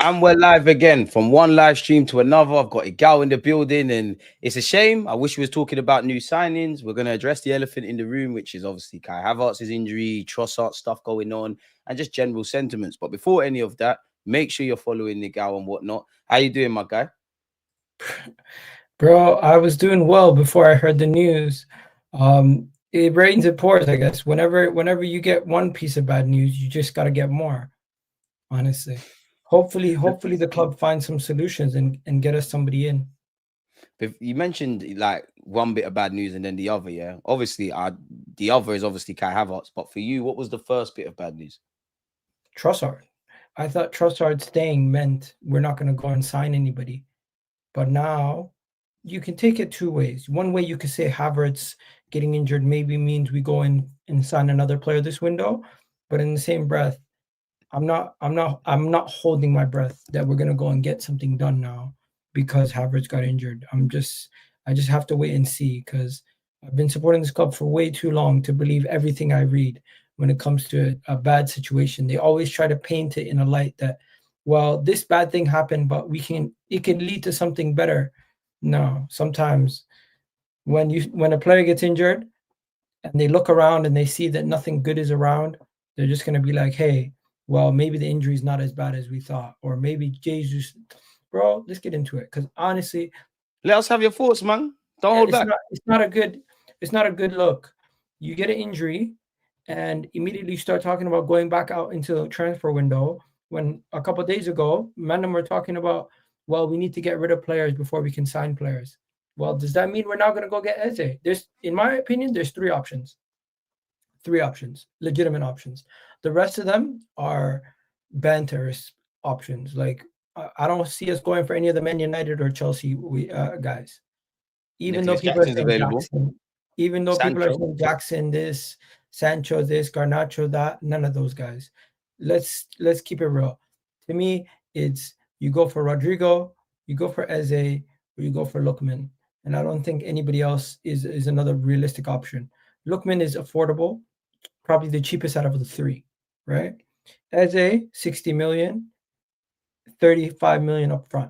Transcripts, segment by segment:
And we're live again from one live stream to another. I've got Egal in the building, and it's a shame. I wish we was talking about new signings. We're going to address the elephant in the room, which is obviously Kai Havertz's injury, Trossard stuff going on, and just general sentiments. But before any of that, make sure you're following Egal and whatnot. How you doing, my guy? Bro, I was doing well before I heard the news. It rains and pours, I guess. Whenever you get one piece of bad news, you just got to get more. Honestly, hopefully the club finds some solutions and get us somebody in. You mentioned like one bit of bad news and then the other, yeah. Obviously, the other is obviously Kai Havertz. But for you, what was the first bit of bad news? Trossard. I thought Trossard staying meant we're not going to go and sign anybody, but now you can take it two ways. One way you could say Havertz getting injured maybe means we go in and sign another player this window, but in the same breath, I'm not holding my breath that we're gonna go and get something done now because Havertz got injured. I just have to wait and see because I've been supporting this club for way too long to believe everything I read when it comes to a bad situation. They always try to paint it in a light that, well, this bad thing happened, but it can lead to something better. No, sometimes when a player gets injured and they look around and they see that nothing good is around, they're just gonna be like, hey, well, maybe the injury is not as bad as we thought, or maybe Jesus, bro. Let's get into it because honestly, let us have your thoughts, man. Don't hold back. It's not a good look. You get an injury, and immediately start talking about going back out into the transfer window. When a couple of days ago, men were talking about, well, we need to get rid of players before we can sign players. Well, does that mean we're now going to go get Eze? In my opinion, there's three options, legitimate options. The rest of them are banterous options. Like I don't see us going for any of the Man United or Chelsea guys. Even though people are saying Jackson, this, Sancho this, Garnacho that, none of those guys. Let's keep it real. To me, it's you go for Rodrigo, you go for Eze, or you go for Lookman. And I don't think anybody else is another realistic option. Lookman is affordable, probably the cheapest out of the three, right? Eze, 60 million, 35 million up front.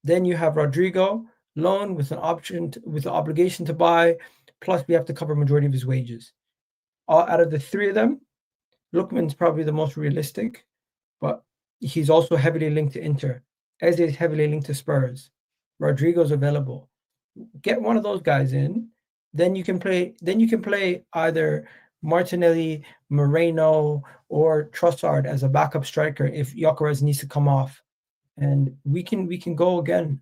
Then you have Rodrigo, loan with an option, with the obligation to buy, plus we have to cover majority of his wages. Out of the three of them, Lookman's probably the most realistic, but he's also heavily linked to Inter. Eze is heavily linked to Spurs. Rodrigo's available. Get one of those guys in, then you can play either Martinelli, Moreno, or Trossard as a backup striker if Gyökeres needs to come off, and we can go again.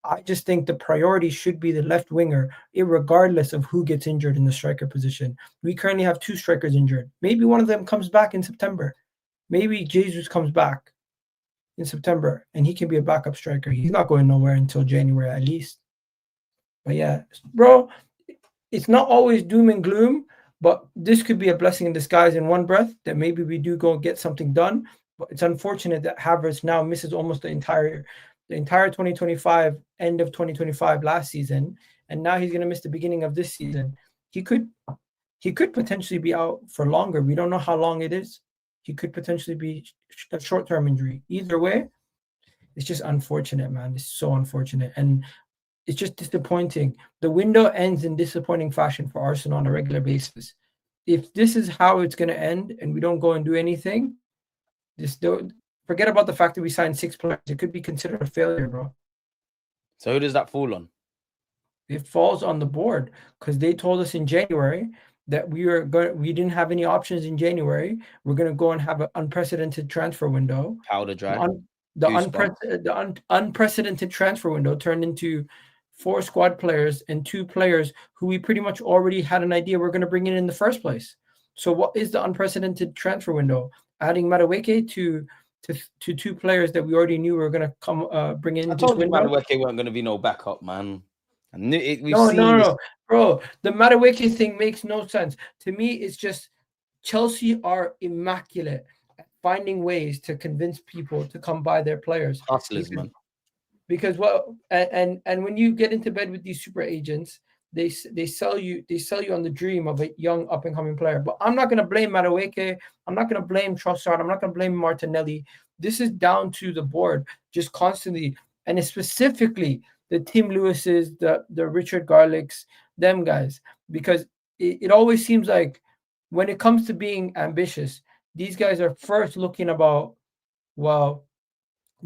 I just think the priority should be the left winger, regardless of who gets injured in the striker position. We currently have two strikers injured. Maybe one of them comes back in September. Maybe Jesus comes back in September and he can be a backup striker. He's not going nowhere until January at least. But yeah, bro, it's not always doom and gloom, but this could be a blessing in disguise in one breath that maybe we do go get something done. But it's unfortunate that Havertz now misses almost the entire 2025, end of 2025 last season, and now he's going to miss the beginning of this season. He could potentially be out for longer. We don't know how long it is. He could potentially be a short-term injury. Either way, it's just unfortunate, man. It's so unfortunate, and it's just disappointing. The window ends in disappointing fashion for Arsenal on a regular basis. If this is how it's going to end and we don't go and do anything, forget about the fact that we signed 6 players. It could be considered a failure, bro. So who does that fall on? It falls on the board because they told us in January that we didn't have any options in January. We're going to go and have an unprecedented transfer window. Powder dry. The unprecedented transfer window turned into 4 squad players and 2 players who we pretty much already had an idea we're going to bring in the first place. So what is the unprecedented transfer window? Adding Madueke to 2 players that we already knew were going to come bring in. I told you Madueke weren't going to be no backup, man. No, bro. The Madueke thing makes no sense. To me, it's just Chelsea are immaculate at finding ways to convince people to come buy their players. Hustlers, man. Because and when you get into bed with these super agents, they sell you on the dream of a young up and coming player. But I'm not gonna blame Madueke. I'm not gonna blame Trossard. I'm not gonna blame Martinelli. This is down to the board just constantly, and it's specifically the Tim Lewis's, the Richard Garlicks, them guys, because it always seems like when it comes to being ambitious, these guys are first looking about, well,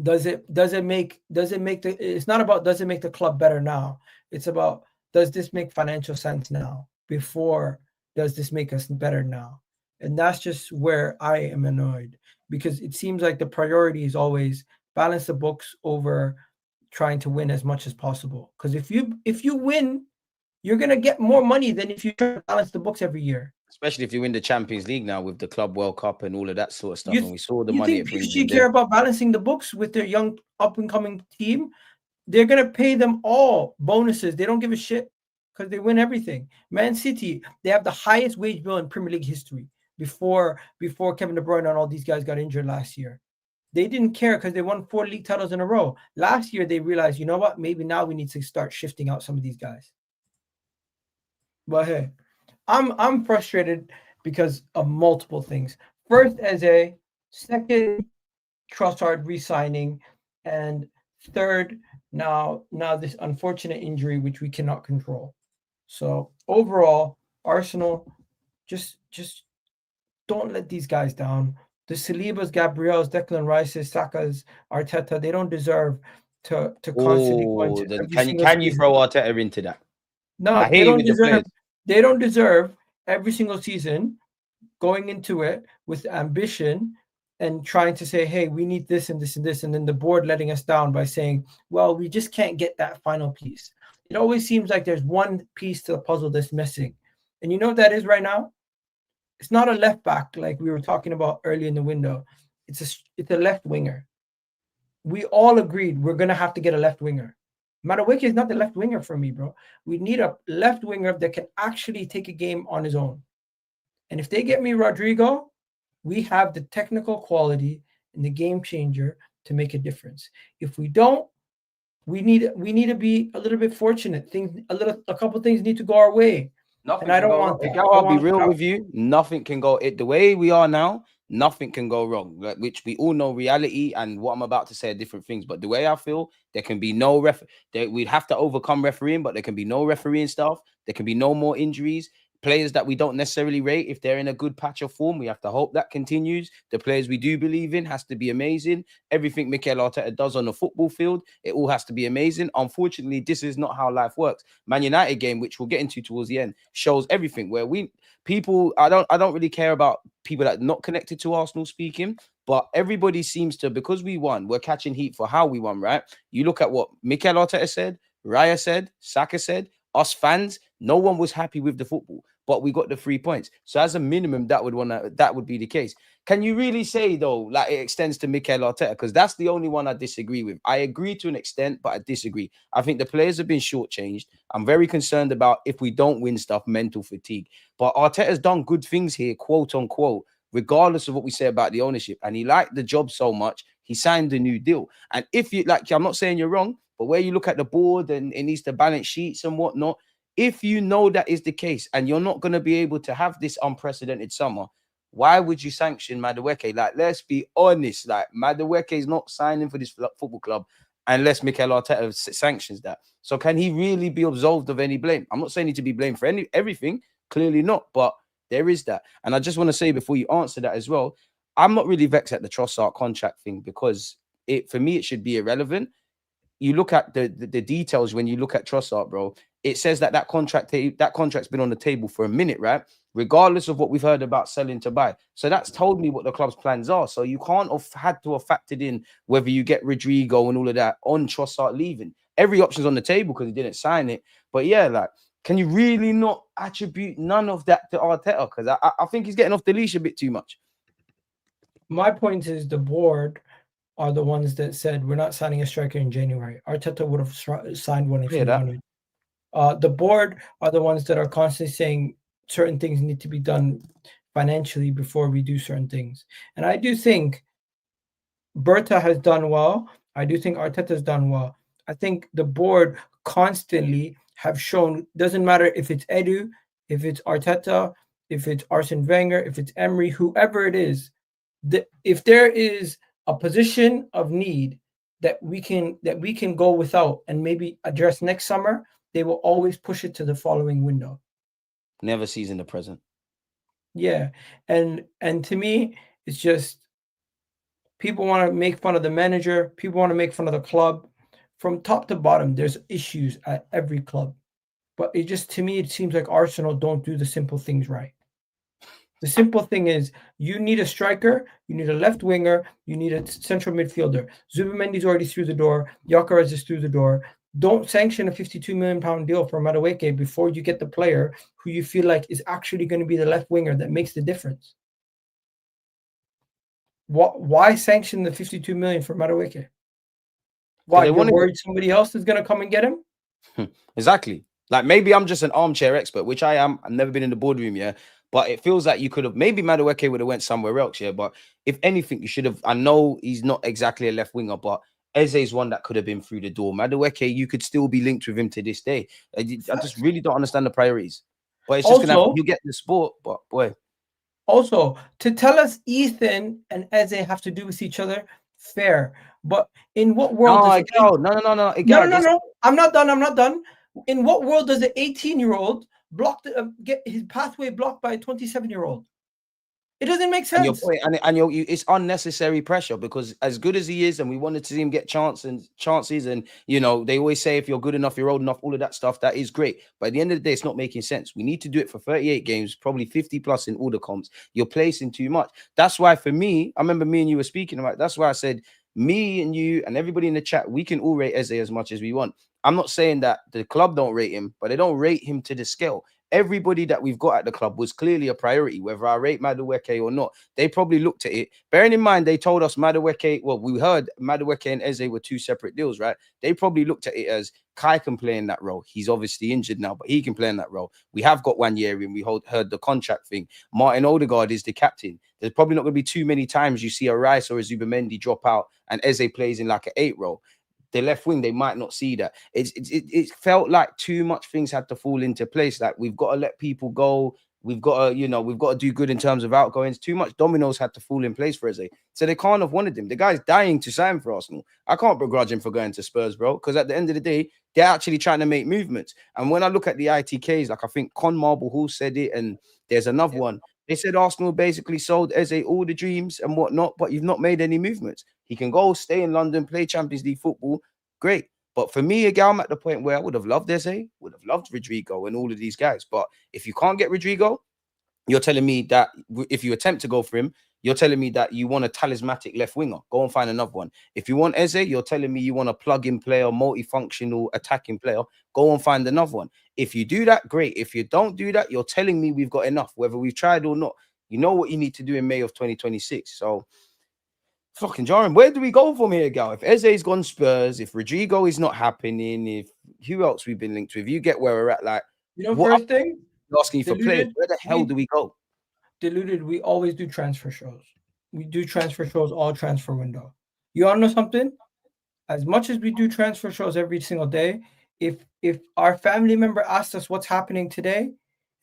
does it make the, it's not about does it make the club better now, it's about does this make financial sense now, before does this make us better now. And that's just where I am annoyed, because it seems like the priority is always balance the books over trying to win as much as possible. Because if you win, you're gonna get more money than if you try to balance the books every year. Especially if you win the Champions League now with the Club World Cup and all of that sort of stuff. And we saw the you money think it brings PSG care about balancing the books with their young up and coming team? They're gonna pay them all bonuses. They don't give a shit because they win everything. Man City, they have the highest wage bill in Premier League history before Kevin De Bruyne and all these guys got injured last year. They didn't care because they won 4 league titles in a row. Last year they realized, you know what? Maybe now we need to start shifting out some of these guys. But hey, I'm frustrated because of multiple things. First, Eze. Second, Trossard re-signing, and third, now this unfortunate injury which we cannot control. So overall, Arsenal, just don't let these guys down. The Salibas, Gabriels, Declan Rice's, Saka's, Arteta, they don't deserve to constantly go into can you throw Arteta into that? No, they don't deserve. They don't deserve every single season going into it with ambition and trying to say, hey, we need this and this and this, and then the board letting us down by saying, well, we just can't get that final piece. It always seems like there's one piece to the puzzle that's missing. And you know what that is right now? It's not a left back like we were talking about early in the window. It's a left winger. We all agreed we're going to have to get a left winger. Madueke is not the left winger for me, bro. We need a left winger that can actually take a game on his own. And if they get me Rodrigo, we have the technical quality and the game changer to make a difference. If we don't, we need to be a little bit fortunate. A couple things need to go our way. Nothing. And I don't want that. I'll be real with you. Nothing can go the way we are now. Nothing can go wrong, which we all know reality, and what I'm about to say are different things. But the way I feel, there can be no we'd have to overcome refereeing, but there can be no refereeing stuff. There can be no more injuries. Players that we don't necessarily rate, if they're in a good patch of form, we have to hope that continues. The players we do believe in has to be amazing. Everything Mikel Arteta does on the football field, it all has to be amazing. Unfortunately, this is not how life works. Man United game, which we'll get into towards the end, shows everything where I don't really care about people that are not connected to Arsenal speaking, but everybody seems to, because we won, we're catching heat for how we won, right? You look at what Mikel Arteta said, Raya said, Saka said, us fans, no one was happy with the football, but we got the 3 points. So as a minimum, that would be the case. Can you really say though, like it extends to Mikel Arteta? Because that's the only one I disagree with. I agree to an extent, but I disagree. I think the players have been shortchanged. I'm very concerned about if we don't win stuff, mental fatigue. But Arteta's done good things here, quote unquote, regardless of what we say about the ownership. And he liked the job so much, he signed a new deal. And if you like, I'm not saying you're wrong, but where you look at the board and it needs to balance sheets and whatnot, if you know that is the case and you're not going to be able to have this unprecedented summer, why would you sanction Madueke? Like, let's be honest. Like, Madueke is not signing for this football club unless Mikel Arteta sanctions that. So can he really be absolved of any blame? I'm not saying he to be blamed for everything. Clearly not. But there is that. And I just want to say before you answer that as well, I'm not really vexed at the Trossard contract thing because for me, it should be irrelevant. You look at the details when you look at Trossard, bro. It says that contract's been on the table for a minute, right? Regardless of what we've heard about selling to buy. So that's told me what the club's plans are. So you can't have had to have factored in whether you get Rodrigo and all of that on Trossard leaving. Every option's on the table because he didn't sign it. But yeah, like, can you really not attribute none of that to Arteta? Because I think he's getting off the leash a bit too much. My point is the board are the ones that said we're not signing a striker in January. Arteta would have signed one if he wanted. The board are the ones that are constantly saying certain things need to be done financially before we do certain things. And I do think Berta has done well. I do think Arteta has done well. I think the board constantly have shown, doesn't matter if it's Edu, if it's Arteta, if it's Arsene Wenger, if it's Emery, whoever it is, if there is a position of need that we can go without and maybe address next summer, they will always push it to the following window. Never season the present. Yeah, and to me, it's just people want to make fun of the manager. People want to make fun of the club. From top to bottom, there's issues at every club. But it just, to me, it seems like Arsenal don't do the simple things right. The simple thing is you need a striker, you need a left winger, you need a central midfielder. Zubimendi's already through the door. Gyökeres is through the door. Don't sanction a £52 million deal for Madueke before you get the player who you feel like is actually going to be the left winger that makes the difference. Why sanction the £52 million for Madueke? Why, you're worried somebody else is going to come and get him? Exactly. Like, maybe I'm just an armchair expert, which I am. I've never been in the boardroom, yeah. But it feels like you could have, maybe Madueke would have went somewhere else, yeah. But if anything, you should have. I know he's not exactly a left winger, but Eze is one that could have been through the door. Madueke, you could still be linked with him to this day. I just really don't understand the priorities. But it's just also, gonna you get the sport, but boy. Also, to tell us Ethan and Eze have to do with each other, fair. But in what world does no. No. I'm not done. In what world does an 18-year-old get his pathway blocked by a 27-year-old? It doesn't make sense. And it's unnecessary pressure, because as good as he is, and we wanted to see him get chances, and you know, they always say if you're good enough, you're old enough, all of that stuff, that is great. But at the end of the day, it's not making sense. We need to do it for 38 games, probably 50 plus in all the comps. You're placing too much. That's why, for me, I remember me and you were speaking about it. That's why I said, me and you and everybody in the chat, we can all rate Eze as much as we want. I'm not saying that the club don't rate him, but they don't rate him to the scale. Everybody that we've got at the club was clearly a priority, whether I rate Madueke or not. They probably looked at it. Bearing in mind, they told us Madueke, well, we heard Madueke and Eze were two separate deals, right? They probably looked at it as Kai can play in that role. He's obviously injured now, but he can play in that role. We have got 1 year in. We heard the contract thing. Martin Odegaard is the captain. There's probably not going to be too many times you see a Rice or a Zubimendi drop out and Eze plays in like an 8 role. The left wing, they might not see that. It felt like too much things had to fall into place. Like, we've got to let people go. We've got to do good in terms of outgoings. Too much dominoes had to fall in place for Eze. So they can't have wanted him. The guy's dying to sign for Arsenal. I can't begrudge him for going to Spurs, bro, because at the end of the day, they're actually trying to make movements. And when I look at the ITKs, like I think Con Marble Hall said it, and there's another one. They said Arsenal basically sold Eze all the dreams and whatnot, but you've not made any movements. He can go, stay in London, play Champions League football. Great. But for me, Egal, I'm at the point where I would have loved Eze, would have loved Rodrigo and all of these guys. But if you can't get Rodrigo, you're telling me that if you attempt to go for him, you're telling me that you want a talismanic left winger. Go and find another one. If you want Eze, you're telling me you want a plug-in player, multifunctional attacking player. Go and find another one. If you do that, great. If you don't do that, you're telling me we've got enough, whether we've tried or not. You know what you need to do in May of 2026. So, fucking jarring. Where do we go from here, Gal? If Eze's gone Spurs, if Rodrigo is not happening, if who else we've been linked with, you get where we're at. Like, first thing, asking you for players, where the hell do we go? Deluded, we always do transfer shows. We do transfer shows all transfer window. You want to know something? As much as we do transfer shows every single day, if our family member asks us what's happening today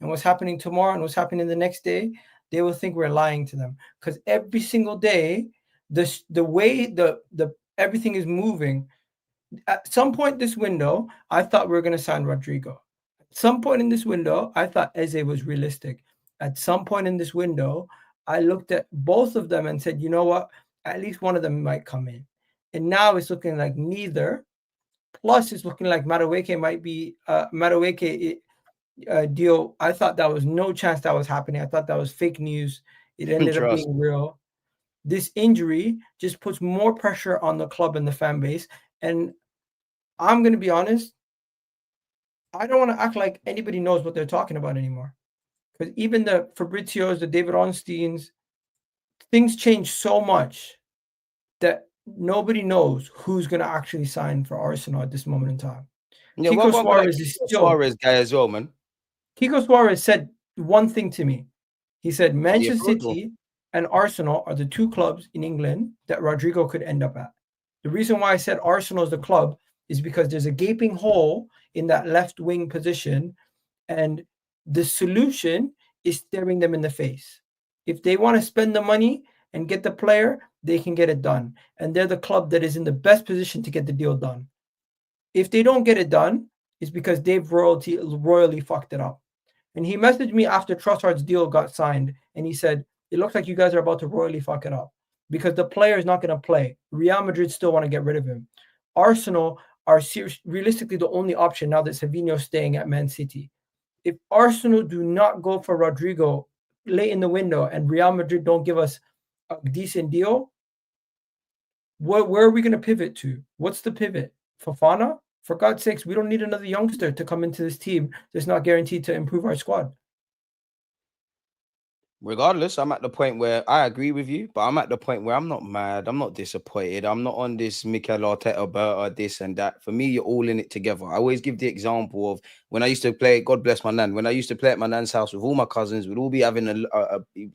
and what's happening tomorrow and what's happening the next day, they will think we're lying to them, because every single day, the way the everything is moving. At some point this window, I thought we were going to sign Rodrigo. At some point in this window, I thought Eze was realistic. At some point in this window, I looked at both of them and said, you know what? At least one of them might come in. And now it's looking like neither. Plus, it's looking like Madueke might be deal. I thought that was no chance that was happening. I thought that was fake news. It ended up being real. This injury just puts more pressure on the club and the fan base. And I'm going to be honest, I don't want to act like anybody knows what they're talking about anymore. Because even the Fabrizios, the David Ornsteins, things change so much that nobody knows who's going to actually sign for Arsenal at this moment in time. Yeah, Kiko Suarez is still Suarez guy as well, man. Kiko Suarez said one thing to me. He said Manchester City and Arsenal are the two clubs in England that Rodrigo could end up at. The reason why I said Arsenal is the club is because there's a gaping hole in that left wing position, and the solution is staring them in the face. If they want to spend the money and get the player, they can get it done. And they're the club that is in the best position to get the deal done. If they don't get it done, it's because they've royally fucked it up. And he messaged me after Trossard's deal got signed, and he said, it looks like you guys are about to royally fuck it up because the player is not going to play. Real Madrid still want to get rid of him. Arsenal are realistically the only option now that Savinho's staying at Man City. If Arsenal do not go for Rodrigo late in the window and Real Madrid don't give us a decent deal, where are we going to pivot to? What's the pivot? Fofana? For God's sakes, we don't need another youngster to come into this team that's not guaranteed to improve our squad. Regardless, I'm at the point where I agree with you, but I'm at the point where I'm not mad. I'm not disappointed. I'm not on this Mikel Arteta, Berta, this and that. For me, you're all in it together. I always give the example of when I used to play, God bless my nan, when I used to play at my nan's house with all my cousins, we'd all be having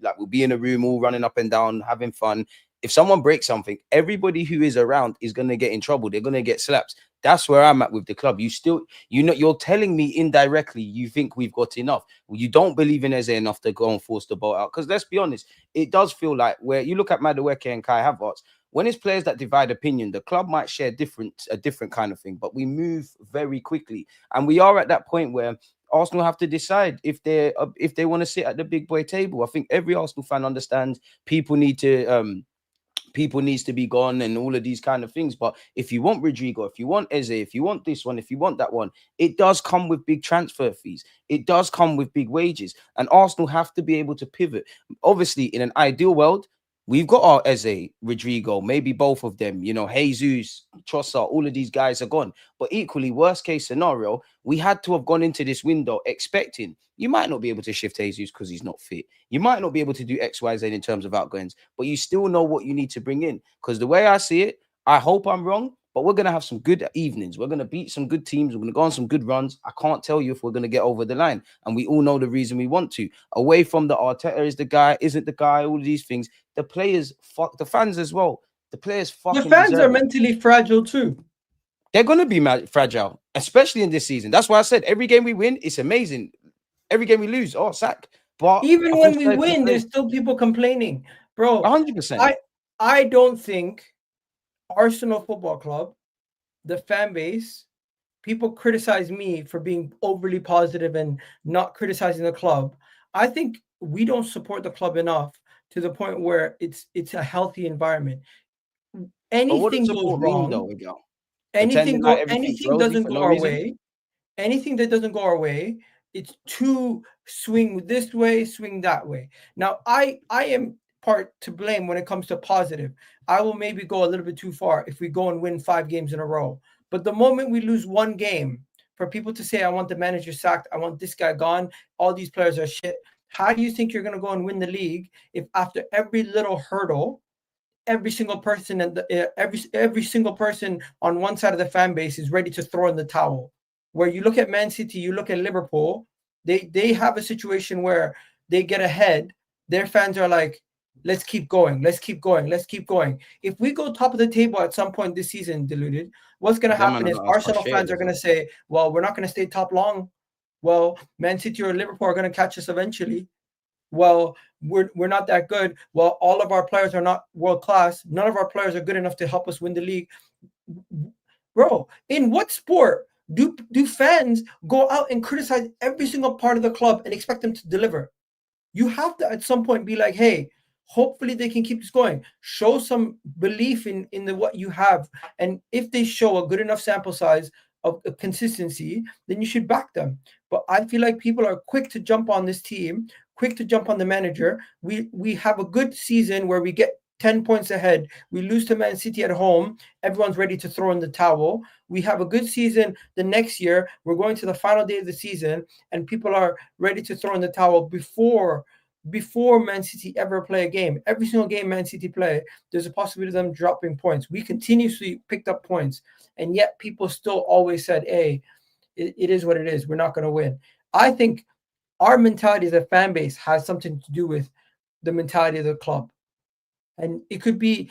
like we'll be in a room, all running up and down, having fun. If someone breaks something, everybody who is around is going to get in trouble. They're going to get slaps. That's where I'm at with the club. You're telling me indirectly you think we've got enough. You don't believe in Eze enough to go and force the ball out. Because let's be honest, it does feel like where you look at Madueke and Kai Havertz, when it's players that divide opinion, the club might share a different kind of thing, but we move very quickly. And we are at that point where Arsenal have to decide if they want to sit at the big boy table. I think every Arsenal fan understands people needs to be gone and all of these kind of things. But if you want Rodrigo, if you want Eze, if you want this one, if you want that one, it does come with big transfer fees. It does come with big wages. And Arsenal have to be able to pivot. Obviously, in an ideal world, we've got our Eze, Rodrigo, maybe both of them, Jesus, Trossard, all of these guys are gone. But equally, worst case scenario, we had to have gone into this window expecting you might not be able to shift Jesus because he's not fit. You might not be able to do X, Y, Z in terms of outgoings, but you still know what you need to bring in. Because the way I see it, I hope I'm wrong, but we're going to have some good evenings. We're going to beat some good teams. We're going to go on some good runs. I can't tell you if we're going to get over the line. And we all know the reason we want to. Away from the Arteta is the guy, isn't the guy, all of these things. The players, fuck the fans as well. The players fucking The fans are mentally fragile too. They're going to be fragile, especially in this season. That's why I said every game we win, it's amazing. Every game we lose, sack. But even when we win, there's still people complaining, bro. 100%. I don't think Arsenal Football Club, the fan base, people criticize me for being overly positive and not criticizing the club. I think we don't support the club enough to the point where it's a healthy environment. Anything goes wrong. Anything doesn't go our way. Anything that doesn't go our way, it's to swing this way, swing that way. Now, I am part to blame when it comes to positive. I will maybe go a little bit too far if we go and win 5 games in a row. But the moment we lose one game, for people to say, I want the manager sacked, I want this guy gone, all these players are shit. How do you think you're going to go and win the league if after every little hurdle, every single person and every single person on one side of the fan base is ready to throw in the towel? Where you look at Man City, you look at Liverpool, they have a situation where they get ahead. Their fans are like, let's keep going, let's keep going, let's keep going. If we go top of the table at some point this season, Deluded, what's going to happen is Arsenal fans are going to say, well, we're not going to stay top long. Well, Man City or Liverpool are going to catch us eventually. Well, we're not that good. Well, all of our players are not world class. None of our players are good enough to help us win the league. Bro, in what sport do fans go out and criticize every single part of the club and expect them to deliver? You have to at some point be like, hey, hopefully they can keep this going. Show some belief in what you have. And if they show a good enough sample size of consistency, then you should back them. But I feel like people are quick to jump on this team, quick to jump on the manager. We have a good season where we get 10 points ahead. We lose to Man City at home. Everyone's ready to throw in the towel. We have a good season the next year. We're going to the final day of the season, and people are ready to throw in the towel before Man City ever play a game. Every single game Man City play, there's a possibility of them dropping points. We continuously picked up points, and yet people still always said, hey, it is what it is. We're not going to win. I think our mentality as a fan base has something to do with the mentality of the club. And it could be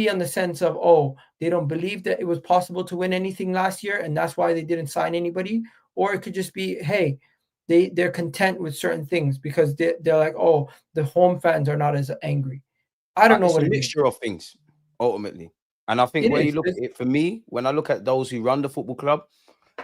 on the sense of, oh, they don't believe that it was possible to win anything last year, and that's why they didn't sign anybody. Or it could just be, hey, they're content with certain things because they're like, oh, the home fans are not as angry. I don't know It's what a it is. mixture of things, ultimately. And I think It when you is. look at it, for me, when I look at those who run the football club,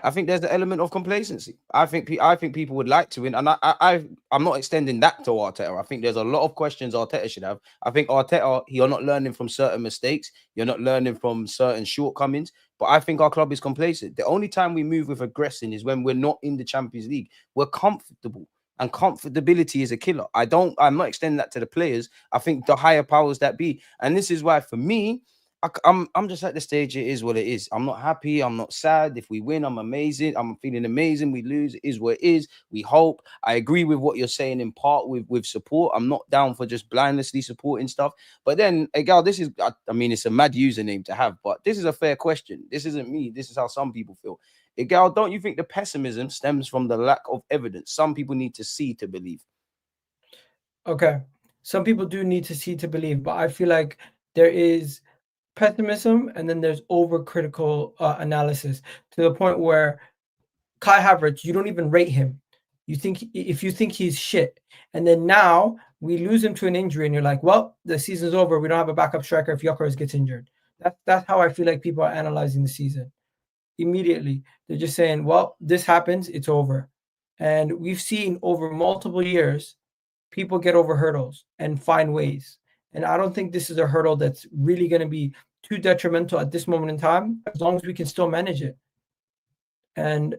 I think there's an element of complacency. I think people would like to win, and I'm not extending that to Arteta. I think there's a lot of questions Arteta should have. I think Arteta, you're not learning from certain mistakes, you're not learning from certain shortcomings. But I think our club is complacent. The only time we move with aggression is when we're not in the Champions League. We're comfortable, and comfortability is a killer. I'm not extending that to the players. I think the higher powers that be, and this is why for me, I'm just at the stage. It is what it is. I'm not happy. I'm not sad. If we win, I'm amazing. I'm feeling amazing. We lose, it is what it is. We hope. I agree with what you're saying in part with support. I'm not down for just blindlessly supporting stuff. But then, Egal, this is, I mean, it's a mad username to have, but this is a fair question. This isn't me. This is how some people feel. Egal, don't you think the pessimism stems from the lack of evidence? Some people need to see to believe. Okay. Some people do need to see to believe, but I feel like there is pessimism and then there's overcritical analysis to the point where Kai Havertz, you don't even rate him. You think he's shit, and then now we lose him to an injury, and you're like, well, the season's over. We don't have a backup striker if Gyökeres gets injured. That's how I feel like people are analyzing the season. Immediately, they're just saying, well, this happens, it's over. And we've seen over multiple years, people get over hurdles and find ways. And I don't think this is a hurdle that's really going to be too detrimental at this moment in time, as long as we can still manage it. And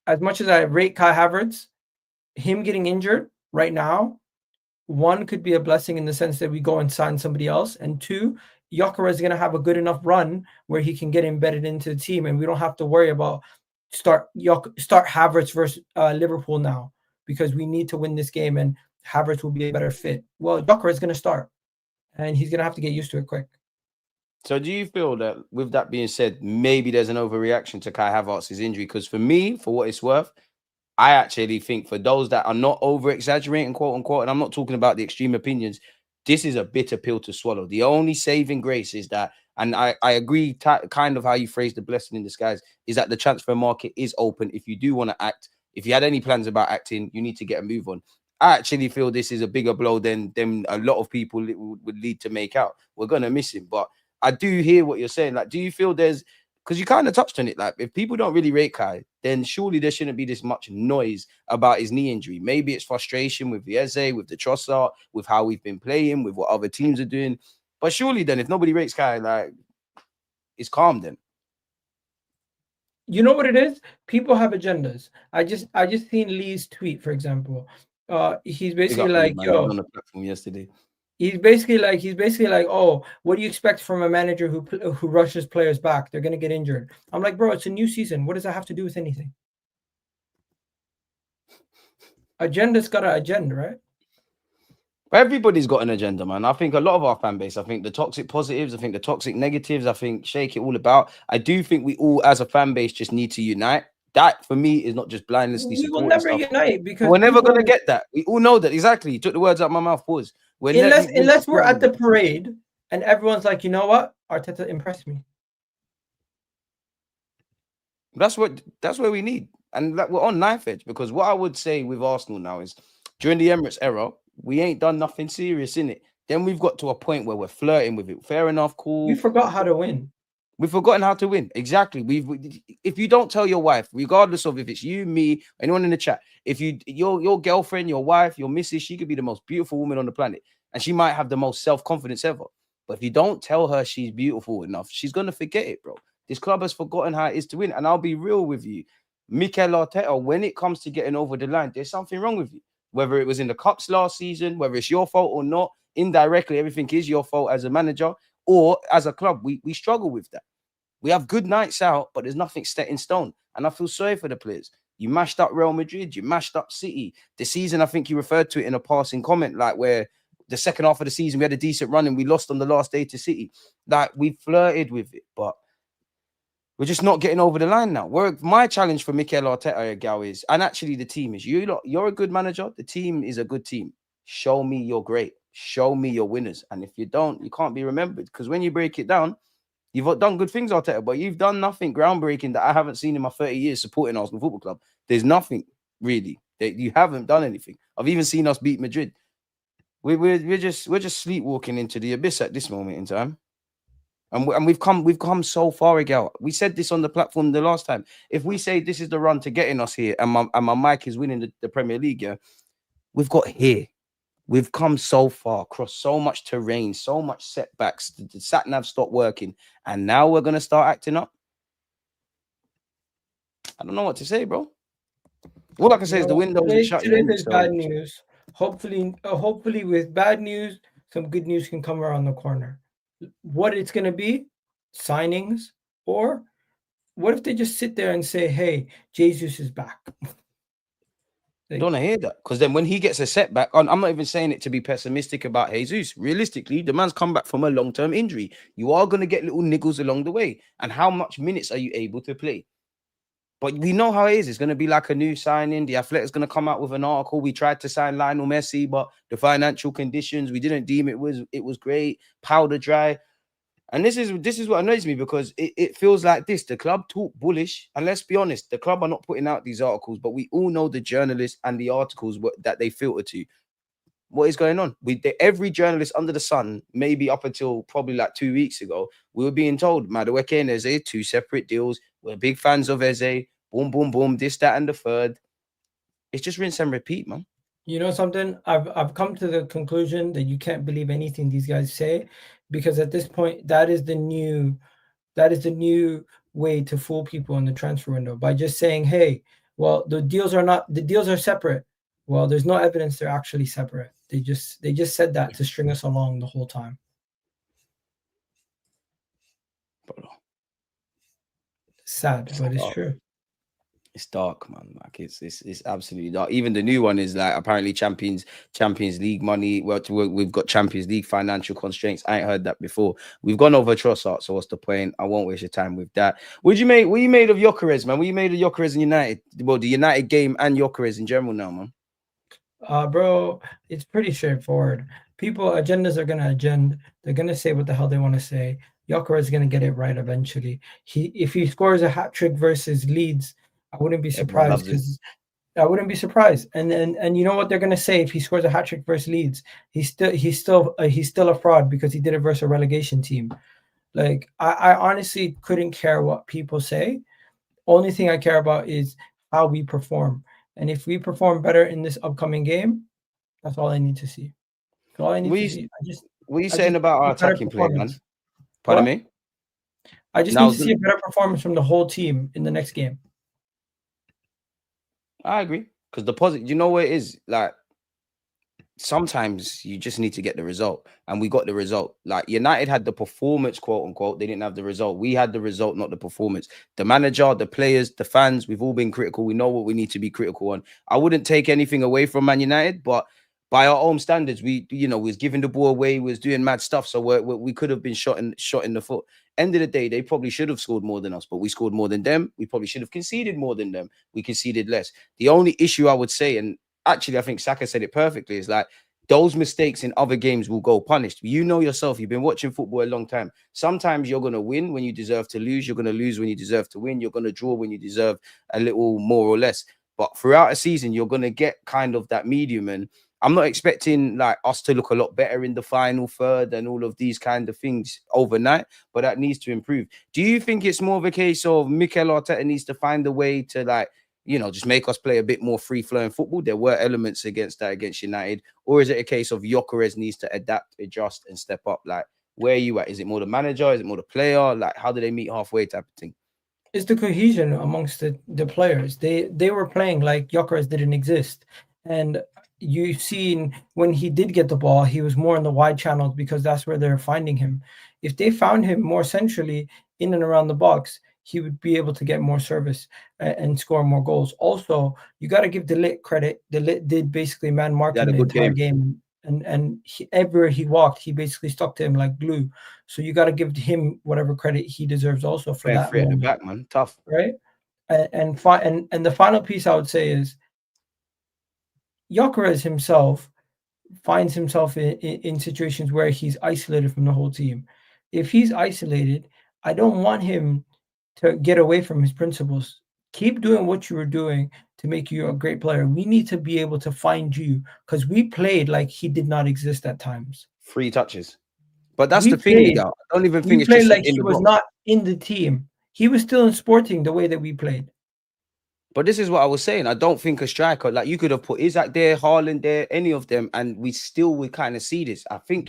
as much as I rate Kai Havertz, him getting injured right now, one, could be a blessing in the sense that we go and sign somebody else. And two, Gyökeres is going to have a good enough run where he can get embedded into the team, and we don't have to worry about start Havertz versus Liverpool now, because we need to win this game and Havertz will be a better fit. Well, Gyökeres is going to start, and he's going to have to get used to it quick. So do you feel that, with that being said, maybe there's an overreaction to Kai Havertz's injury? Because for me, for what it's worth, I actually think for those that are not over-exaggerating, quote unquote, and I'm not talking about the extreme opinions, this is a bitter pill to swallow. The only saving grace is that, and I agree kind of how you phrase the blessing in disguise, is that the transfer market is open. If you do want to act, if you had any plans about acting, you need to get a move on. I actually feel this is a bigger blow than a lot of people would lead to make out. We're going to miss him. But I do hear what you're saying. Like, do you feel there's, because you kind of touched on it, like, if people don't really rate Kai, then surely there shouldn't be this much noise about his knee injury. Maybe it's frustration with the Eze, with the Trossard, with how we've been playing, with what other teams are doing. But surely then, if nobody rates Kai, like, it's calm then. You know what it is? People have agendas. I just seen Lee's tweet, for example. He's basically like, Lee, yo, on the platform yesterday. He's basically like, oh, what do you expect from a manager who rushes players back? They're gonna get injured. I'm like, bro, it's a new season. What does that have to do with anything? Agenda's got an agenda, right? Everybody's got an agenda, man. I think a lot of our fan base, I think the toxic positives, I think the toxic negatives, I think shake it all about. I do think we all, as a fan base, just need to unite. That, for me, is not just blindlessly supporting. We will never unite because we're never going to get that. We all know that. Exactly. You took the words out of my mouth. Pause. Unless we're at the parade and everyone's like, you know what? Arteta impressed me. That's where we need. And we're on knife edge, because what I would say with Arsenal now is, during the Emirates era, we ain't done nothing serious in it. Then we've got to a point where we're flirting with it. Fair enough, cool. We forgot how to win. We've forgotten how to win. Exactly. If you don't tell your wife, regardless of if it's you, me, anyone in the chat, if your girlfriend, your wife, your missus, she could be the most beautiful woman on the planet, and she might have the most self-confidence ever. But if you don't tell her she's beautiful enough, she's gonna forget it, bro. This club has forgotten how it is to win. And I'll be real with you, Mikel Arteta, when it comes to getting over the line, there's something wrong with you. Whether it was in the Cups last season, whether it's your fault or not, indirectly, everything is your fault as a manager or as a club. We struggle with that. We have good nights out, but there's nothing set in stone. And I feel sorry for the players. You mashed up Real Madrid, you mashed up City. The season, I think you referred to it in a passing comment, like where the second half of the season, we had a decent run and we lost on the last day to City. Like, we flirted with it, but we're just not getting over the line now. My challenge for Mikel Arteta, Egal, is, and actually the team is, you're a good manager. The team is a good team. Show me you're great. Show me your winners. And if you don't, you can't be remembered. Because when you break it down, you've done good things, Arteta, but you've done nothing groundbreaking that I haven't seen in my 30 years supporting Arsenal Football Club. There's nothing, really. You haven't done anything. I've even seen us beat Madrid. we're just sleepwalking into the abyss at this moment in time. And we've come so far, Egal. We said this on the platform the last time. If we say this is the run to getting us here, and my Mike is winning the Premier League, yeah, we've got here. We've come so far, crossed so much terrain, so much setbacks. The sat nav stopped working, and now we're gonna start acting up. I don't know what to say, bro. All I can say is the windows are shutting. Today there's bad news. Hopefully, with bad news, some good news can come around the corner. What it's gonna be? Signings, or what if they just sit there and say, "Hey, Jesus is back"? I don't want to hear that, because then when he gets a setback, I'm not even saying it to be pessimistic about Jesus. Realistically, the man's come back from a long-term injury. You are going to get little niggles along the way. And how much minutes are you able to play? But we know how it is. It's going to be like a new signing. The Athletic's going to come out with an article. We tried to sign Lionel Messi, but the financial conditions, we didn't deem it was great, powder dry. And this is what annoys me, because it feels like this. The club talk bullish, and let's be honest, the club are not putting out these articles, but we all know the journalists and the articles that they filter to. What is going on? Every journalist under the sun, maybe up until probably like 2 weeks ago, we were being told Madueke and Eze, 2 separate deals. We're big fans of Eze. Boom, boom, boom. This, that, and the third. It's just rinse and repeat, man. You know something? I've come to the conclusion that you can't believe anything these guys say, because at this point, that is the new way to fool people in the transfer window, by just saying, "Hey, well, the deals are separate." Well, there's no evidence they're actually separate. They just said that to string us along the whole time. Sad, but it's true. It's dark, man. Like it's absolutely dark. Even the new one is like apparently Champions League money. Well, we've got Champions League financial constraints. I ain't heard that before. We've gone over Trossard, so what's the point? I won't waste your time with that. What you made of Gyökeres, man? What you made of Gyökeres in United? Well, the United game and Gyökeres in general now, man. Bro, it's pretty straightforward. Agendas are gonna agenda. They're gonna say what the hell they want to say. Gyökeres is gonna get it right eventually. If he scores a hat trick versus Leeds, I wouldn't be surprised, because I wouldn't be surprised. And you know what they're gonna say if he scores a hat trick versus Leeds? He's still a fraud because he did it versus a relegation team. Like I honestly couldn't care what people say. Only thing I care about is how we perform. And if we perform better in this upcoming game, that's all I need to see. That's all I need to see. What are you saying about our attacking play, man? Pardon me? I just need to see a better performance from the whole team in the next game. I agree, because you know what it is, like sometimes you just need to get the result, and we got the result. Like United had the performance, quote unquote. They didn't have the result. We had the result, not the performance. The manager, the players, the fans, we've all been critical. We know what we need to be critical on. I wouldn't take anything away from Man United, but by our own standards, we was giving the ball away, we was doing mad stuff, so we could have been shot in the foot. End of the day, they probably should have scored more than us, but we scored more than them. We probably should have conceded more than them. We conceded less. The only issue I would say, and actually I think Saka said it perfectly, is like those mistakes in other games will go punished. You know yourself, you've been watching football a long time. Sometimes you're going to win when you deserve to lose. You're going to lose when you deserve to win. You're going to draw when you deserve a little more or less. But throughout a season, you're going to get kind of that medium. And I'm not expecting like us to look a lot better in the final third and all of these kind of things overnight, but that needs to improve. Do you think it's more of a case of Mikel Arteta needs to find a way to like, just make us play a bit more free-flowing football? There were elements against United. Or is it a case of Gyökeres needs to adapt, adjust, and step up? Like, where are you at? Is it more the manager? Is it more the player? Like, how do they meet halfway type of thing? It's the cohesion amongst the players. They were playing like Gyökeres didn't exist. And you've seen when he did get the ball, he was more in the wide channels because that's where they're finding him. If they found him more centrally in and around the box, he would be able to get more service and score more goals. Also, you got to give De Ligt credit. De Ligt did basically man marking the entire game. And everywhere he walked, he basically stuck to him like glue. So you got to give him whatever credit he deserves also for that. Free at the back, man. Tough. Right? And the final piece I would say is Gyökeres himself finds himself in situations where he's isolated from the whole team. If he's isolated, I don't want him to get away from his principles. Keep doing what you were doing to make you a great player. We need to be able to find you because we played like he did not exist at times. 3 touches. But that's We the thing, played Egal. I don't even we think it's played just like in he the was box. not in the team. He was still in Sporting the way that we played. But this is what I was saying. I don't think a striker, like you could have put Isaac there, Haaland there, any of them, and we still would kind of see this. I think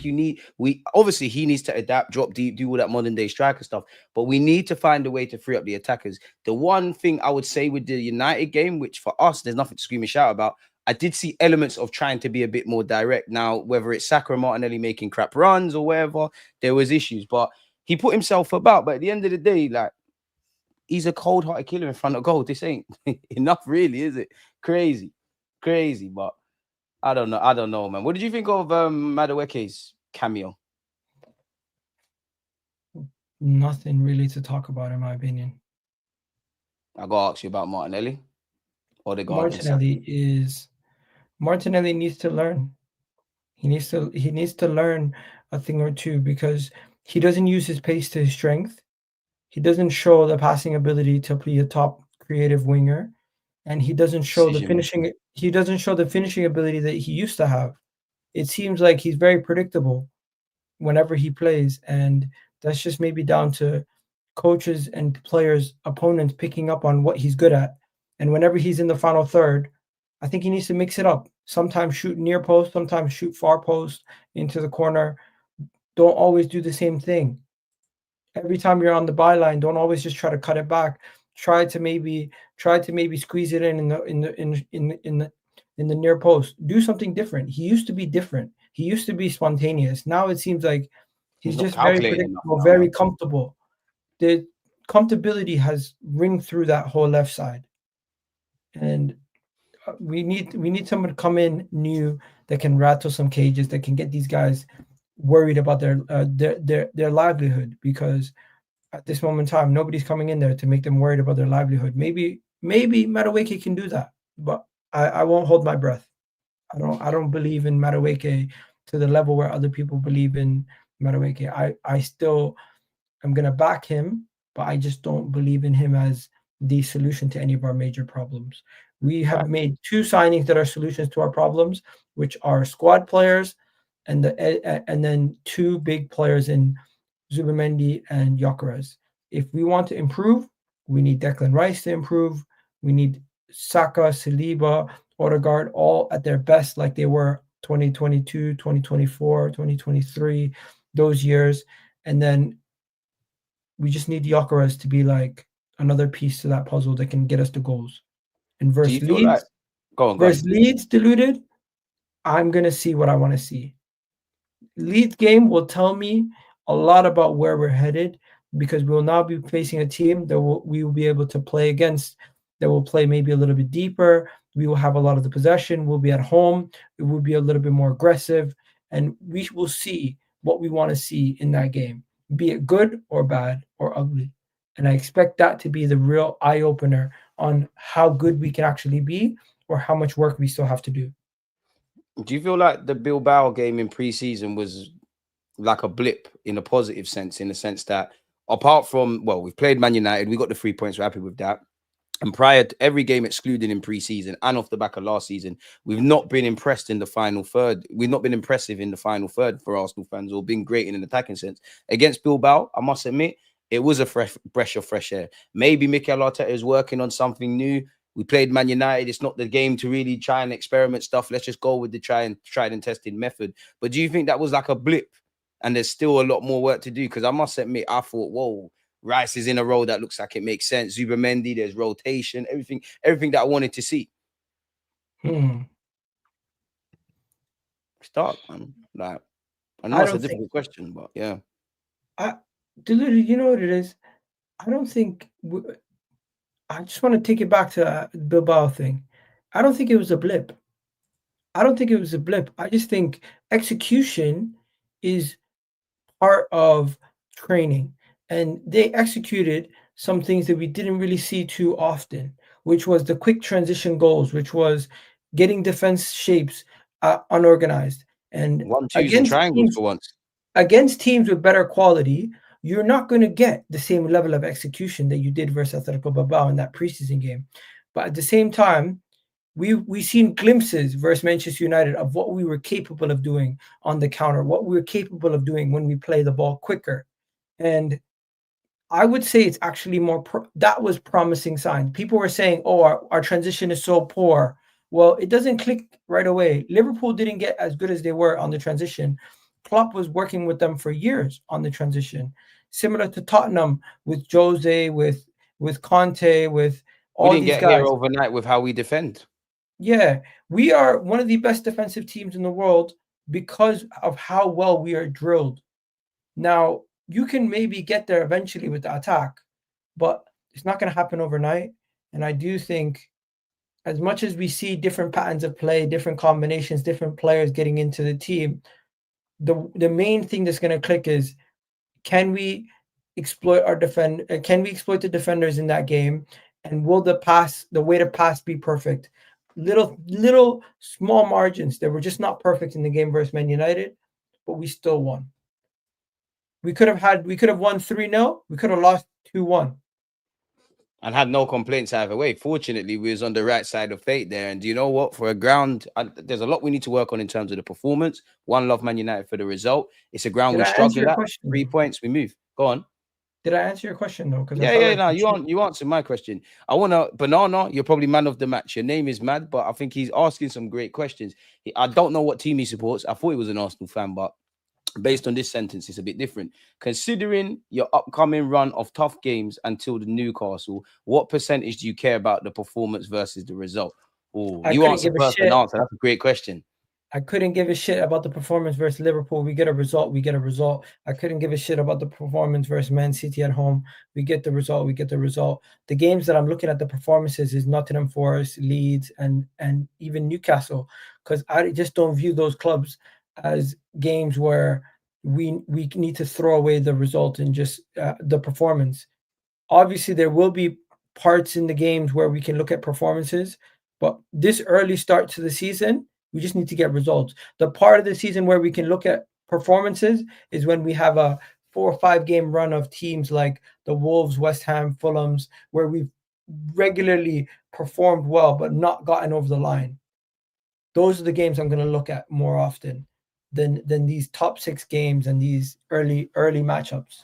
we obviously he needs to adapt, drop deep, do all that modern day striker stuff, but we need to find a way to free up the attackers. The one thing I would say with the United game, which for us, there's nothing to scream and shout about, I did see elements of trying to be a bit more direct. Now, whether it's Saka or Martinelli making crap runs or whatever, there was issues, but he put himself about. But at the end of the day, like, he's a cold-hearted killer in front of goal. This ain't enough, really, is it? Crazy. But I don't know, man. What did you think of Madueke's cameo? Nothing really to talk about, in my opinion. I gotta ask you about Martinelli. Odegaard and Saka. Martinelli needs to learn. He needs to learn a thing or two because he doesn't use his pace to his strength. He doesn't show the passing ability to be a top creative winger, and he doesn't show the finishing. He doesn't show the finishing ability that he used to have. It seems like he's very predictable whenever he plays, and that's just maybe down to coaches and players, opponents picking up on what he's good at. And whenever he's in the final third, I think he needs to mix it up. Sometimes shoot near post, sometimes shoot far post into the corner. Don't always do the same thing. Every time you're on the byline, don't always just try to cut it back. Try to maybe squeeze it in the near post. Do something different. He used to be different. He used to be spontaneous. Now it seems like he's just very predictable, very comfortable. The comfortability has ringed through that whole left side, and we need someone to come in new that can rattle some cages, that can get these guys worried about their livelihood, because at this moment in time nobody's coming in there to make them worried about their livelihood. Maybe Madueke can do that, but I won't hold my breath. I don't believe in Madueke to the level where other people believe in Madueke. I still am gonna back him, but I just don't believe in him as the solution to any of our major problems. We have made 2 signings that are solutions to our problems, which are squad players and then 2 big players in Zubimendi and Gyökeres. If we want to improve, we need Declan Rice to improve. We need Saka, Saliba, Odegaard all at their best, like they were 2022, 2024, 2023, those years. And then we just need Gyökeres to be like another piece to that puzzle that can get us the goals. And versus Leeds, Leeds diluted, I'm going to see what I want to see. Leeds game will tell me a lot about where we're headed, because we will now be facing a team that we will be able to play against, that will play maybe a little bit deeper. We will have a lot of the possession. We'll be at home. It will be a little bit more aggressive, and we will see what we want to see in that game, be it good or bad or ugly. And I expect that to be the real eye-opener on how good we can actually be or how much work we still have to do. Do you feel like the Bilbao game in pre-season was like a blip in a positive sense, in the sense that apart from, well, we've played Man United, we got the 3 points, we're happy with that. And prior to every game excluded in pre-season and off the back of last season, we've not been impressed in the final third. We've not been impressive in the final third for Arsenal fans, or been great in an attacking sense. Against Bilbao, I must admit, it was a breath of fresh air. Maybe Mikel Arteta is working on something new. We played Man United. It's not the game to really try and experiment stuff. Let's just go with the tried and tested method. But do you think that was like a blip and there's still a lot more work to do? Because I must admit, I thought, whoa, Rice is in a role that looks like it makes sense. Zubimendi, there's rotation, everything that I wanted to see. Start, man. Like, I know it's a difficult question, but yeah. You know what it is? I don't think. I just want to take it back to the Bilbao thing. I don't think it was a blip. I just think execution is part of training. And they executed some things that we didn't really see too often, which was the quick transition goals, which was getting defense shapes unorganized. And against teams, against teams with better quality, you're not going to get the same level of execution that you did versus Atletico Bilbao in that preseason game. But at the same time, we seen glimpses versus Manchester United of what we were capable of doing on the counter, what we were capable of doing when we play the ball quicker. And I would say it's actually that was promising sign. People were saying, oh, our transition is so poor. Well, it doesn't click right away. Liverpool didn't get as good as they were on the transition. Klopp was working with them for years on the transition. Similar to Tottenham with Jose, with Conte, with all We didn't these get guys. here overnight with how we defend. Yeah, we are one of the best defensive teams in the world because of how well we are drilled. Now, you can maybe get there eventually with the attack, but it's not going to happen overnight. And I do think, as much as we see different patterns of play, different combinations, different players getting into the team, the main thing that's going to click is, can we exploit can we exploit the defenders in that game? And will the way to pass be perfect? Little small margins that were just not perfect in the game versus Man United, but we still won. We could have won 3-0. We could have lost 2-1. And had no complaints either way. Fortunately, we was on the right side of fate there. And do you know what? For a ground, there's a lot we need to work on in terms of the performance. One love Man United for the result. It's a ground we struggle at. 3 points, we move. Go on. Did I answer your question though? No, you answered my question. I want to, Banana, you're probably man of the match. Your name is Mad, but I think he's asking some great questions. I don't know what team he supports. I thought he was an Arsenal fan, but based on this sentence, it's a bit different. Considering your upcoming run of tough games until the Newcastle, what percentage do you care about the performance versus the result? Oh, you answer first and answer. That's a great question. I couldn't give a shit about the performance versus Liverpool. We get a result. I couldn't give a shit about the performance versus Man City at home. We get the result. The games that I'm looking at the performances is Nottingham Forest, Leeds, and even Newcastle, because I just don't view those clubs as games where we need to throw away the result and just the performance. Obviously, there will be parts in the games where we can look at performances, but this early start to the season, we just need to get results. The part of the season where we can look at performances is when we have a 4 or 5 game run of teams like the Wolves, West Ham, Fulham's, where we've regularly performed well but not gotten over the line. Those are the games I'm going to look at more often than these top 6 games and these early matchups.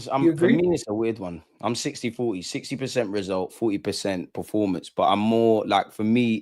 For me, it's a weird one. I'm 60-40, 60% result, 40% performance. But I'm more like, for me,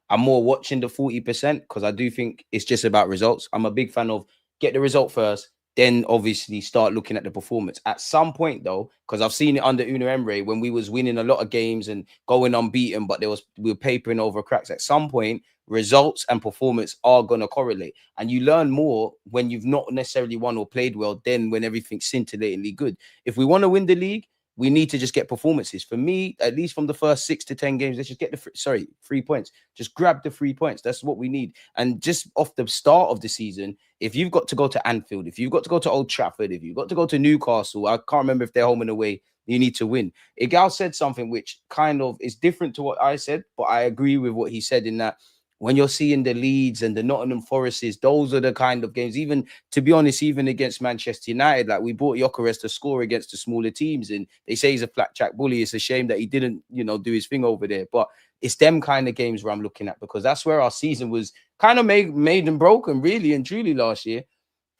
I'm more watching the 40% because I do think it's just about results. I'm a big fan of get the result first, then obviously start looking at the performance. At some point, though, because I've seen it under Unai Emery when we was winning a lot of games and going unbeaten, but we were papering over cracks. At some point, results and performance are going to correlate. And you learn more when you've not necessarily won or played well than when everything's scintillatingly good. If we want to win the league, we need to just get performances. For me, at least from the first 6 to 10 games, let's just get 3 points. Just grab the 3 points. That's what we need. And just off the start of the season, if you've got to go to Anfield, if you've got to go to Old Trafford, if you've got to go to Newcastle, I can't remember if they're home and away, you need to win. Egal said something which kind of is different to what I said, but I agree with what he said in that when you're seeing the Leeds and the Nottingham Forests, those are the kind of games, even to be honest, even against Manchester United, like we brought Gyökeres to score against the smaller teams and they say he's a flat track bully. It's a shame that he didn't, do his thing over there. But it's them kind of games where I'm looking at because that's where our season was kind of made and broken really and truly last year.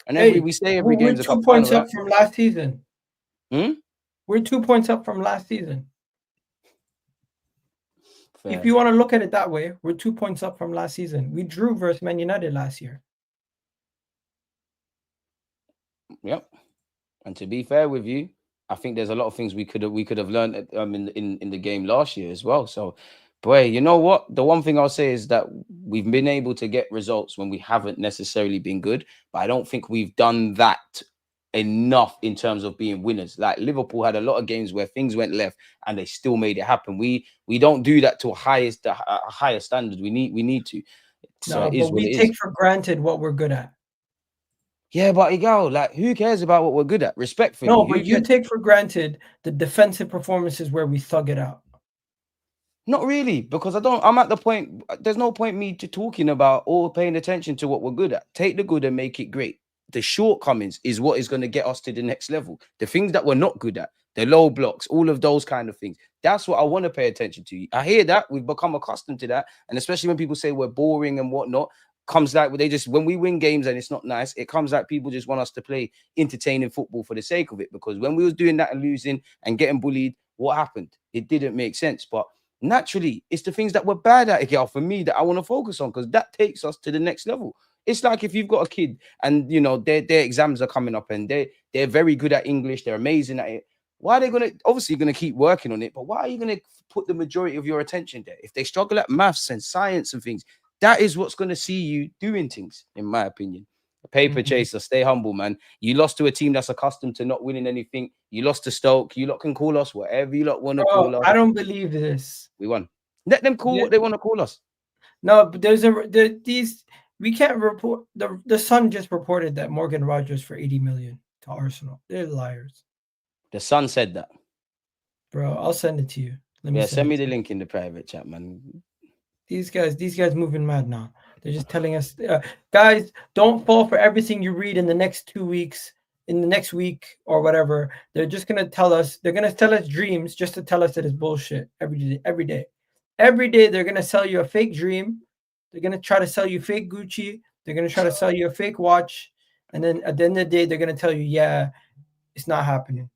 And we say every game's a cup final, 2 points up from last season. We're 2 points up from last season. Fair. If you want to look at it that way, we're 2 points up from last season. We drew versus Man United last year. Yep. And to be fair with you, I think there's a lot of things we could have learned in the game last year as well. So, boy, you know what? The one thing I'll say is that we've been able to get results when we haven't necessarily been good, but I don't think we've done that enough in terms of being winners. Like Liverpool had a lot of games where things went left and they still made it happen. We don't do that to a higher standard. We need to. So but we take for granted what we're good at. Yeah, but Egal, like who cares about what we're good at? Respectfully. No, but you take for granted the defensive performances where we thug it out. Not really, because I'm at the point, there's no point me talking about or paying attention to what we're good at. Take the good and make it great. the shortcomings is what is going to get us to the next level. The things that we're not good at, the low blocks, all of those kind of things. That's what I want to pay attention to. I hear that. We've become accustomed to that. And especially when people say we're boring and whatnot, comes like when we win games and it's not nice, it comes like people just want us to play entertaining football for the sake of it. Because when we was doing that and losing and getting bullied, what happened? It didn't make sense. But naturally, it's the things that we're bad at, Egal, for me, that I want to focus on, because that takes us to the next level. It's like if you've got a kid and, you know, their exams are coming up and they're very good at English, they're amazing at it. Why are they going to, obviously going to keep working on it, but why are you going to put the majority of your attention there? If they struggle at maths and science and things, that is what's going to see you doing things, in my opinion. A paper chaser, stay humble, man. You lost to a team that's accustomed to not winning anything. You lost to Stoke. You lot can call us whatever you lot want to call us. I don't believe this. We won. Let them call what they want to call us. No, but we can't report. The Sun just reported that Morgan Rogers for 80 million to Arsenal. They're liars. The Sun said that. Bro, I'll send it to you. Send me the link in the private chat, man. These guys moving mad now. They're just telling us, guys, don't fall for everything you read in the next 2 weeks, in the next week or whatever. They're just gonna tell us. They're gonna tell us dreams just to tell us that it's bullshit every day. Every day they're gonna sell you a fake dream. They're gonna try to sell you fake Gucci. They're gonna try to sell you a fake watch, and then at the end of the day, they're gonna tell you, yeah, it's not happening.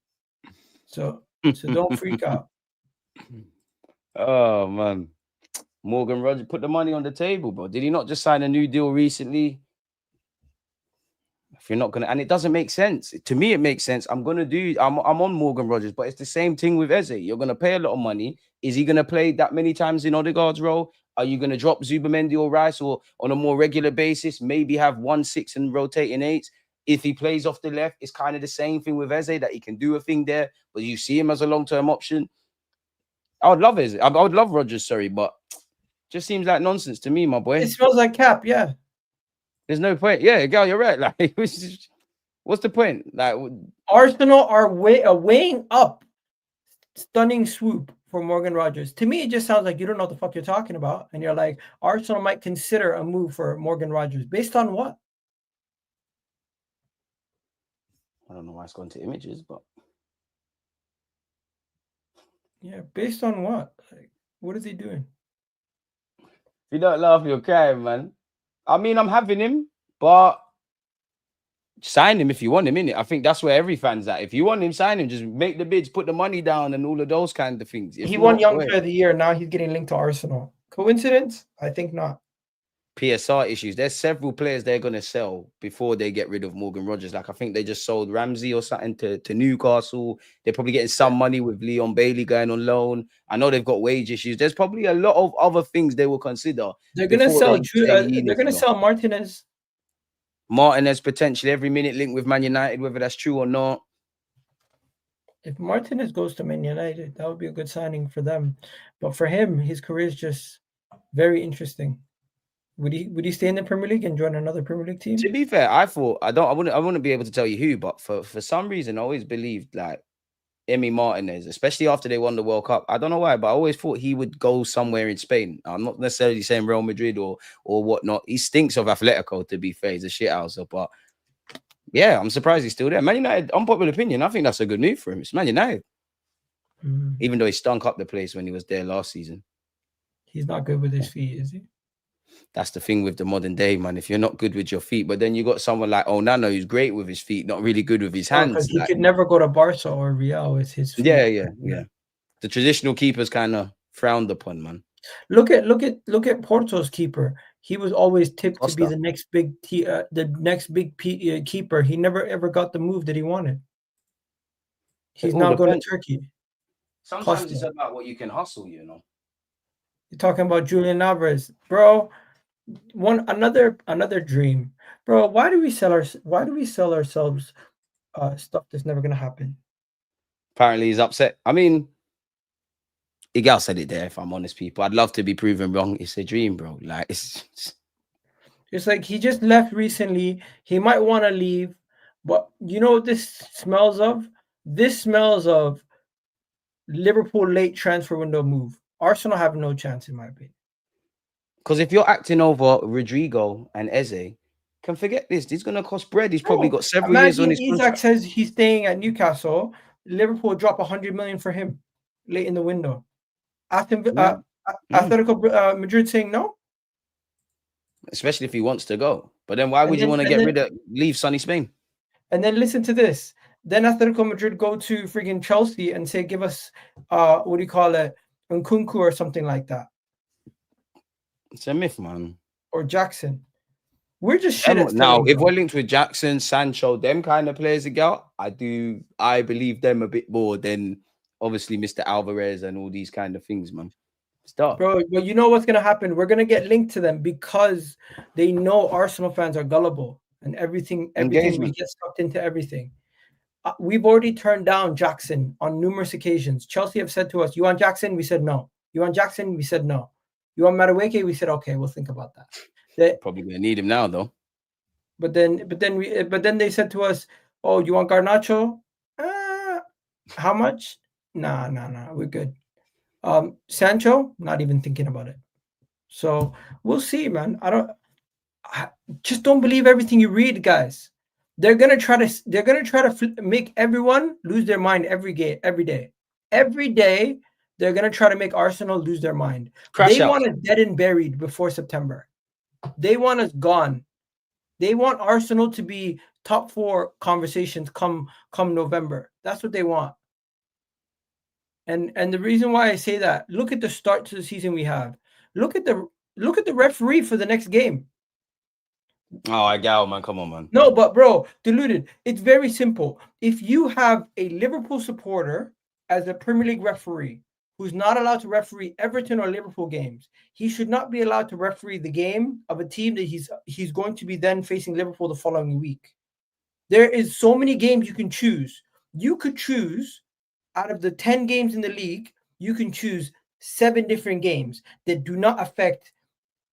So don't freak out. Oh man. Morgan Rogers put the money on the table, bro. Did he not just sign a new deal recently? If you're not gonna, and it doesn't make sense. To me, it makes sense. I'm on Morgan Rogers, but it's the same thing with Eze. You're gonna pay a lot of money. Is he gonna play that many times in Odegaard's role? Are you gonna drop Zubamendi or Rice, or on a more regular basis, maybe have 1-6 and rotating 8s? If he plays off the left, it's kind of the same thing with Eze, that he can do a thing there, but you see him as a long-term option. I would love Eze. I would love Rogers, sorry, but just seems like nonsense to me, my boy. It smells like cap, yeah. There's no point. Yeah, Gal, you're right. Like, what's the point? Like, Arsenal are weighing up stunning swoop for Morgan Rogers. To me, it just sounds like you don't know what the fuck you're talking about, and you're like, Arsenal might consider a move for Morgan Rogers based on what? I don't know why it's gone to images, but yeah, based on what? Like, what is he doing? If you don't laugh, you're crying, man. I mean, I'm having him, but sign him if you want him, innit? I think that's where every fan's at. If you want him, sign him. Just make the bids, put the money down, and all of those kind of things. He won Young Player of the Year. Now he's getting linked to Arsenal. Coincidence? I think not. PSR issues. There's several players they're going to sell before they get rid of Morgan Rogers. Like, I think they just sold Ramsey or something to Newcastle. They're probably getting some money with Leon Bailey going on loan. I know they've got wage issues. There's probably a lot of other things they will consider. They're going to sell. They're going to sell Martinez. Martinez potentially every minute linked with Man United, whether that's true or not. If Martinez goes to Man United, that would be a good signing for them. But for him, his career is just very interesting. Would he stay in the Premier League and join another Premier League team? To be fair, I wouldn't be able to tell you who, but for some reason I always believed like Emi Martinez, especially after they won the World Cup. I don't know why, but I always thought he would go somewhere in Spain. I'm not necessarily saying Real Madrid or whatnot. He stinks of Atletico, to be fair. He's a shithouser, but yeah, I'm surprised he's still there. Man United, unpopular opinion, I think that's a good move for him. It's Man United. Even though he stunk up the place when he was there last season. He's not good with his feet, is he? That's the thing with the modern day, man. If you're not good with your feet, but then you got someone like Onana who's great with his feet, not really good with his hands. Because he could never go to Barca or Real with his feet. Yeah. The traditional keepers kind of frowned upon, man. Look at Porto's keeper. He was always tipped to be the next big keeper. He never ever got the move that he wanted. He's now going to Turkey. Sometimes it's about what you can hustle, you know. You're talking about Julian Alvarez, bro. Another dream, bro. Why do we sell ourselves stuff that's never gonna happen? Apparently, he's upset. I mean, Egal said it there. If I'm honest, people, I'd love to be proven wrong. It's a dream, bro. Like it's like he just left recently. He might want to leave, but you know what this smells of? This smells of Liverpool late transfer window move. Arsenal have no chance, in my opinion. Because if you're acting over Rodrigo and Eze, can forget this. He's gonna cost bread. He's probably Bro, got several years on imagine his Isak contract. says he's staying at Newcastle. Liverpool drop 100 million for him late in the window. Yeah. Atletico Madrid saying no. Especially if he wants to go. But then why would you want to leave sunny Spain? And then listen to this. Then Atletico Madrid go to freaking Chelsea and say, give us, what do you call it, Nkunku or something like that. It's a myth, man. Or Jackson. We're just shit at now. If we're linked with Jackson, Sancho, them kind of players again, I believe them a bit more than obviously Mr. Alvarez and all these kind of things, man. Stop. Bro, but you know what's gonna happen? We're gonna get linked to them because they know Arsenal fans are gullible and everything we get sucked into everything. We've already turned down Jackson on numerous occasions. Chelsea have said to us, "You want Jackson?" We said no. "You want Jackson?" We said no. "You want Madueke?" We said okay. We'll think about that. Probably gonna need him now though. But then they said to us, "Oh, you want Garnacho? How much? Nah. We're good." Sancho, not even thinking about it. So we'll see, man. I just don't believe everything you read, guys. They're gonna try to make everyone lose their mind every day. Every day, they're gonna try to make Arsenal lose their mind. They want us dead and buried before September. They want us gone. They want Arsenal to be top 4 conversations come November. That's what they want. And the reason why I say that, look at the start to the season we have. Look at the referee for the next game. Oh, Egal, man, come on, man. No, but bro, deluded. It's very simple. If you have a Liverpool supporter as a Premier League referee who's not allowed to referee Everton or Liverpool games, he should not be allowed to referee the game of a team that he's going to be then facing Liverpool the following week. There is so many games you can choose. You could choose out of the 10 games in the league, you can choose 7 different games that do not affect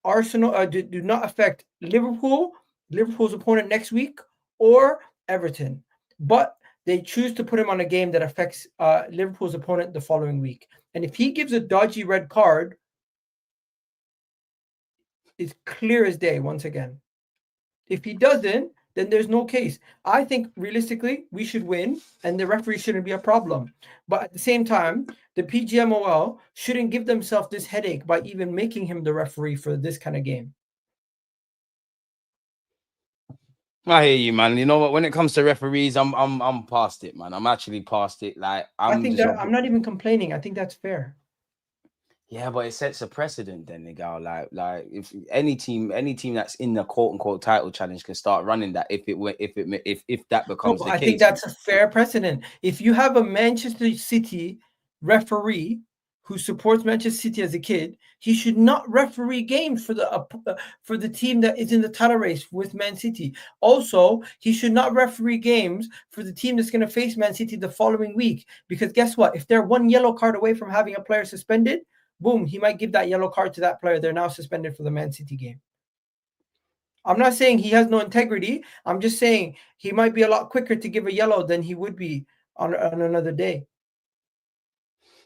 Arsenal, do not affect Liverpool's opponent next week, or Everton. But they choose to put him on a game that affects Liverpool's opponent the following week. And if he gives a dodgy red card, it's clear as day once again. If he doesn't, then there's no case. I think realistically we should win and the referee shouldn't be a problem. But at the same time, the PGMOL shouldn't give themselves this headache by even making him the referee for this kind of game. I hear you, man. You know what? When it comes to referees, I'm past it, man. I'm actually past it. Like I'm not even complaining. I think that's fair. Yeah, but it sets a precedent then, Egal. Like if any team that's in the quote unquote title challenge can start running that if that becomes the case. I think that's a fair precedent. If you have a Manchester City referee who supports Manchester City as a kid, he should not referee games for the team that is in the title race with Man City. Also, he should not referee games for the team that's going to face Man City the following week. Because guess what? If they're one yellow card away from having a player suspended, boom, he might give that yellow card to that player. They're now suspended for the Man City game. I'm not saying he has no integrity. I'm just saying he might be a lot quicker to give a yellow than he would be on another day.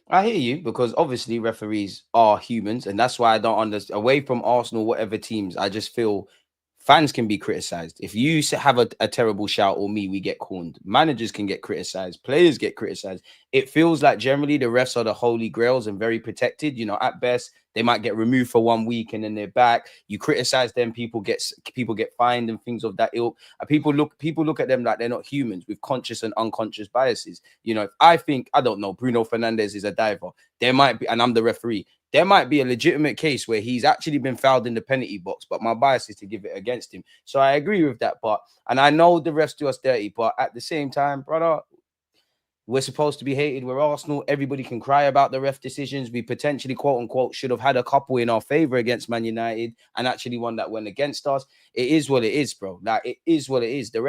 I hear you, because obviously referees are humans, and that's why I don't understand. Away from Arsenal, whatever teams, I just feel fans can be criticized. If you have a terrible shout or me, we get cornered. Managers can get criticized. Players get criticized. It feels like generally the refs are the holy grails and very protected. You know, at best, they might get removed for 1 week and then they're back. You criticize them, people get fined and things of that ilk. People look at them like they're not humans with conscious and unconscious biases. You know, if I think, I don't know, Bruno Fernandes is a diver, there might be, and I'm the referee, there might be a legitimate case where he's actually been fouled in the penalty box, but my bias is to give it against him. So I agree with that. And I know the refs do us dirty, but at the same time, brother, we're supposed to be hated. We're Arsenal. Everybody can cry about the ref decisions. We potentially, quote unquote, should have had a couple in our favor against Man United and actually one that went against us. It is what it is, bro. Like, it is what it is. The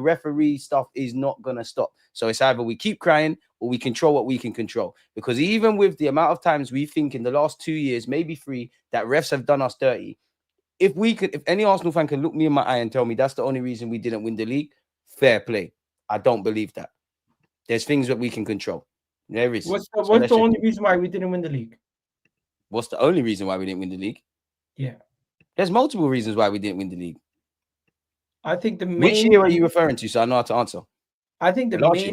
referee stuff is not going to stop. So it's either we keep crying or we control what we can control. Because even with the amount of times we think in the last 2 years, maybe 3, that refs have done us dirty, if any Arsenal fan can look me in my eye and tell me that's the only reason we didn't win the league, fair play. I don't believe that. There's things that we can control. There is. What's the only reason why we didn't win the league? What's the only reason why we didn't win the league? Yeah. There's multiple reasons why we didn't win the league. I think the Which main year are you referring to? So I know how to answer. I think the Last year.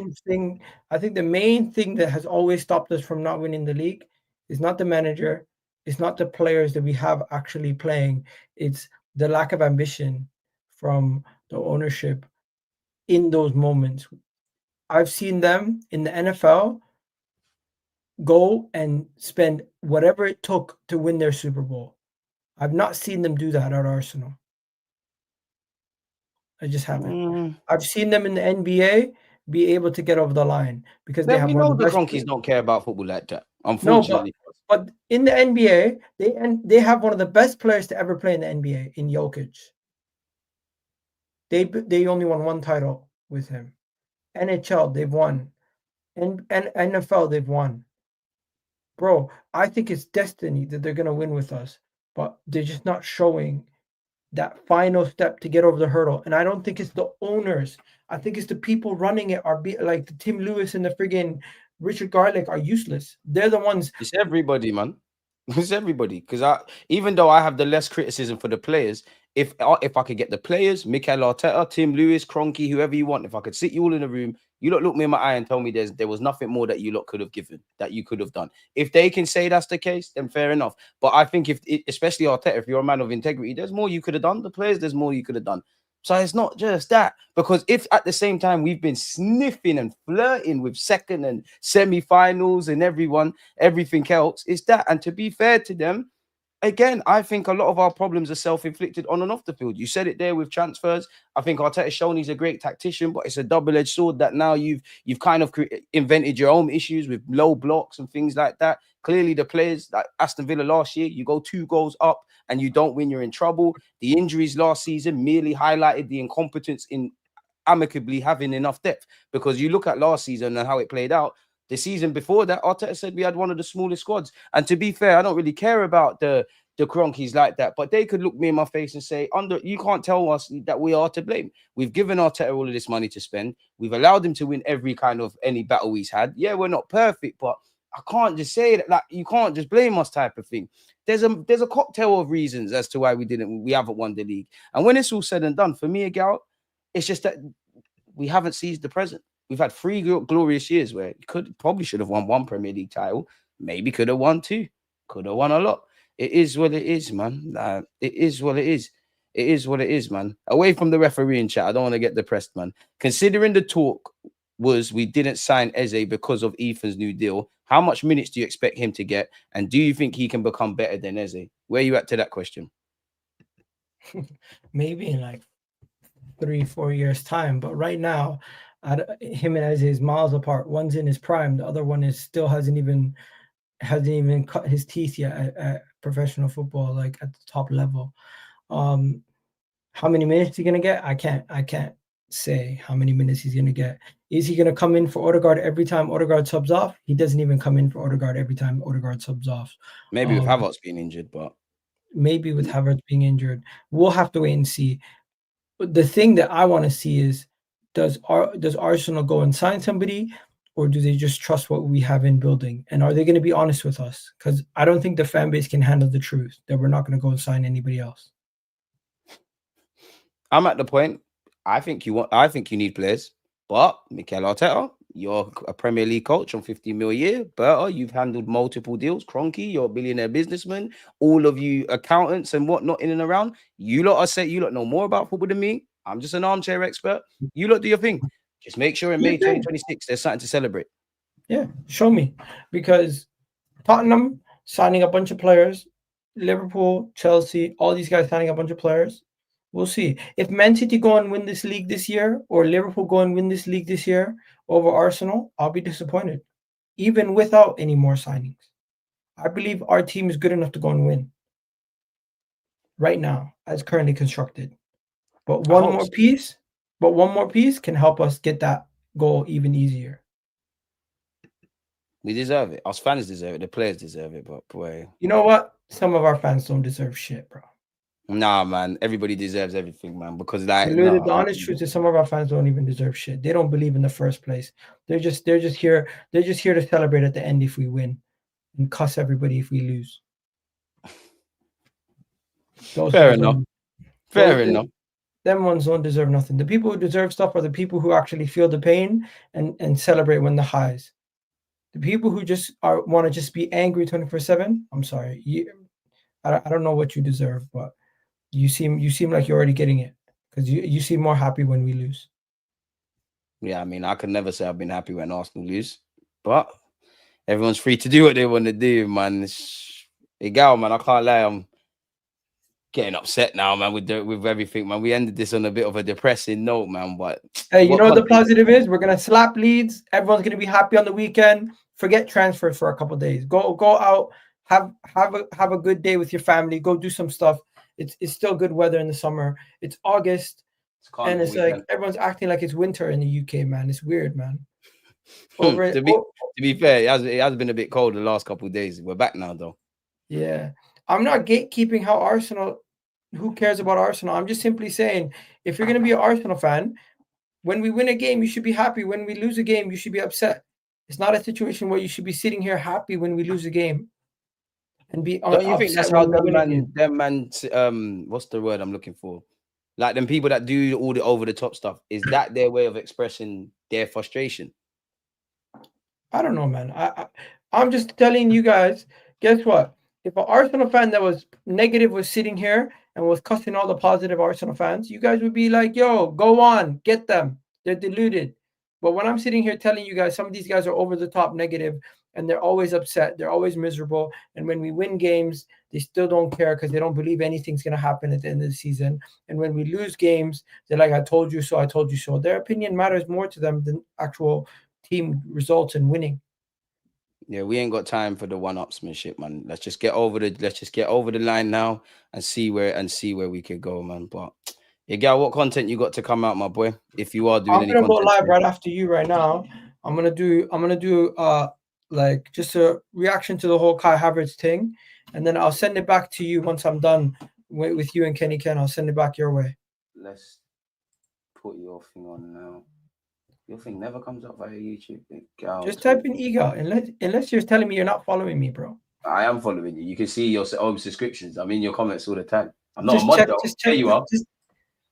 main thing that has always stopped us from not winning the league is not the manager, it's not the players that we have actually playing, it's the lack of ambition from the ownership in those moments. I've seen them in the NFL go and spend whatever it took to win their Super Bowl. I've not seen them do that at Arsenal. I just haven't. I've seen them in the NBA be able to get over the line because they Yeah, have we one know of the the best. Cronkies don't care about football like that, No, unfortunately. but in the NBA, they have one of the best players to ever play in the NBA in Jokic. They only won one title with him. NHL they've won, and NFL they've won. Bro, I think it's destiny that they're gonna win with us, but they're just not showing that final step to get over the hurdle. And I don't think it's the owners. I think it's the people running it like the Tim Lewis and the friggin' Richard Garlick are useless. They're the ones. It's everybody, man. It's everybody. Because even though I have the less criticism for the players, if I could get the players, Mikel Arteta, Tim Lewis, Kroenke, whoever you want, if I could sit you all in a room, you look me in my eye and tell me there was nothing more that you lot could have given, that you could have done. If they can say that's the case, then fair enough. But I think especially Arteta, if you're a man of integrity, there's more you could have done. The players, there's more you could have done. So it's not just that, because if at the same time we've been sniffing and flirting with second and semi-finals and everything else, it's that. And to be fair to them, again, I think a lot of our problems are self-inflicted on and off the field. You said it there with transfers. I think Arteta's shown he's a great tactician, but it's a double-edged sword that now you've kind of invented your own issues with low blocks and things like that. Clearly, the players like Aston Villa last year, you go 2 goals up and you don't win, you're in trouble. The injuries last season merely highlighted the incompetence in amicably having enough depth, because you look at last season and how it played out. The season before that, Arteta said we had one of the smallest squads. And to be fair, I don't really care about the Cronkies like that, but they could look me in my face and say, you can't tell us that we are to blame. We've given Arteta all of this money to spend. We've allowed him to win every kind of any battle he's had. Yeah, we're not perfect, but I can't just say that, like, you can't just blame us type of thing. There's a cocktail of reasons as to why we haven't won the league. And when it's all said and done, for me, Egal, it's just that we haven't seized the present. We've had 3 glorious years where probably should have won 1 Premier League title, maybe could have won 2, could have won a lot. It is what it is, man. It is what it is. It is what it is, man. Away from the refereeing chat, I don't want to get depressed, man. Considering the talk was we didn't sign Eze because of Ethan's new deal, how much minutes do you expect him to get? And do you think he can become better than Eze? Where are you at to that question? Maybe in like 3-4 years time, but right now him and Eze is miles apart. One's in his prime, the other one still hasn't even cut his teeth yet at professional football, like at the top level. How many minutes he's gonna get? I can't say how many minutes he's gonna get. Is he gonna come in for Odegaard every time Odegaard subs off? He doesn't even come in for Odegaard every time Odegaard subs off. Maybe with Havertz being injured, but maybe with Havertz being injured, we'll have to wait and see. But the thing that I want to see is, does Arsenal go and sign somebody, or do they just trust what we have in building? And are they going to be honest with us? Because I don't think the fan base can handle the truth that we're not going to go and sign anybody else. I'm at the point. I think you need players, but Mikel Arteta, you're a Premier League coach on 50 mil a year. Berta, you've handled multiple deals. Kroenke, you're a billionaire businessman. All of you accountants and whatnot in and around. You lot know more about football than me. I'm just an armchair expert. You lot do your thing. Just make sure in May 2026 there's something to celebrate. Yeah, show me. Because Tottenham signing a bunch of players, Liverpool, Chelsea, all these guys signing a bunch of players. We'll see. If Man City go and win this league this year, or Liverpool go and win this league this year over Arsenal, I'll be disappointed, even without any more signings. I believe our team is good enough to go and win right now, as currently constructed. But one more piece can help us get that goal even easier. We deserve it. Us fans deserve it. The players deserve it. But boy, you know what? Some of our fans don't deserve shit, bro. Nah, man. Everybody deserves everything, man. Because the honest truth is, some of our fans don't even deserve shit. They don't believe in the first place. They're just here. They're just here to celebrate at the end if we win, and cuss everybody if we lose. Fair enough. them ones don't deserve nothing. The people who deserve stuff are the people who actually feel the pain and celebrate when the highs. The people who just want to just be angry 24/7. I'm sorry, I don't know what you deserve, but you seem like you're already getting it because you seem more happy when we lose. Yeah, I mean, I could never say I've been happy when Arsenal lose, but everyone's free to do what they want to do, man. It's Egal, man. I can't lie, I'm getting upset now, man, with everything, man. We ended this on a bit of a depressing note, man. But hey, you know what the positive is? We're gonna slap Leeds. Everyone's gonna be happy on the weekend. Forget transfers for a couple of days. Go out, have a good day with your family. Go do some stuff. It's still good weather in the summer. It's August, and it's like everyone's acting like it's winter in the UK, man. It's weird, man. To be fair, it has been a bit cold the last couple of days. We're back now, though. Yeah, I'm not gatekeeping how Arsenal. Who cares about Arsenal? I'm just simply saying, if you're going to be an Arsenal fan, when we win a game, you should be happy. When we lose a game, you should be upset. It's not a situation where you should be sitting here happy when we lose a game and be. Don't you think that's how them man? What's the word I'm looking for? Like them people that do all the over the top stuff. Is that their way of expressing their frustration? I don't know, man. I'm just telling you guys. Guess what? If an Arsenal fan that was negative was sitting here and was cussing all the positive Arsenal fans, you guys would be like, yo, go on, get them. They're deluded. But when I'm sitting here telling you guys, some of these guys are over the top negative and they're always upset. They're always miserable. And when we win games, they still don't care because they don't believe anything's going to happen at the end of the season. And when we lose games, they're like, I told you so, I told you so. Their opinion matters more to them than actual team results and winning. Yeah, we ain't got time for the one-upsmanship, man. Let's just get over the line now and see where we can go, man. But Egal, what content you got to come out, my boy? If you are doing any content, I'm gonna go live right after you right now. I'm gonna do like just a reaction to the whole Kai Havertz thing, and then I'll send it back to you once I'm done with you and Kenny Ken. I'll send it back your way. Let's put your thing on now. Your thing never comes up via YouTube. Just type in Egal, unless you're telling me you're not following me, bro. I am following you. You can see your subscriptions. I'm in your comments all the time. I'm not a mod though. There you are.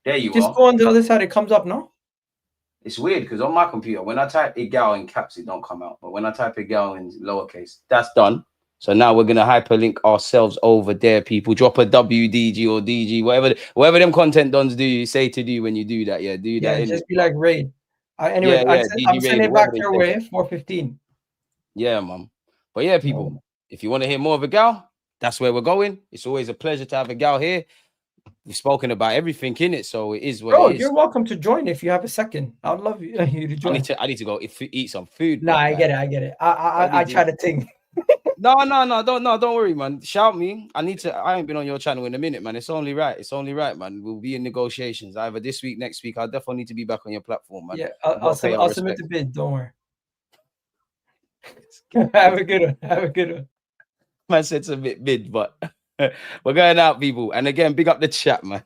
There you are. Just go on the other side. It comes up, no? It's weird because on my computer, when I type Egal in caps, it don't come out. But when I type Egal in lowercase, that's done. So now we're gonna hyperlink ourselves over there. People drop a WDG or DG, whatever them content dons do. Say to do when you do that. Yeah, do that. Yeah, just be like raid. Anyway, I'm sending it back your way. 4:15. Yeah, man. But yeah, people, if you want to hear more of Egal, that's where we're going. It's always a pleasure to have Egal here. We've spoken about everything in it, so it is what it is. You're welcome to join if you have a second. I'd love you to join. I need to go eat some food. Nah, I get it. I try to think. No, don't worry, man. Shout me. I ain't been on your channel in a minute, man. It's only right, man. We'll be in negotiations either this week, next week. I'll definitely need to be back on your platform, man. Yeah, I'll submit the bid. Don't worry. Have a good one. Man said it's a bit bid, but we're going out, people. And again, big up the chat, man.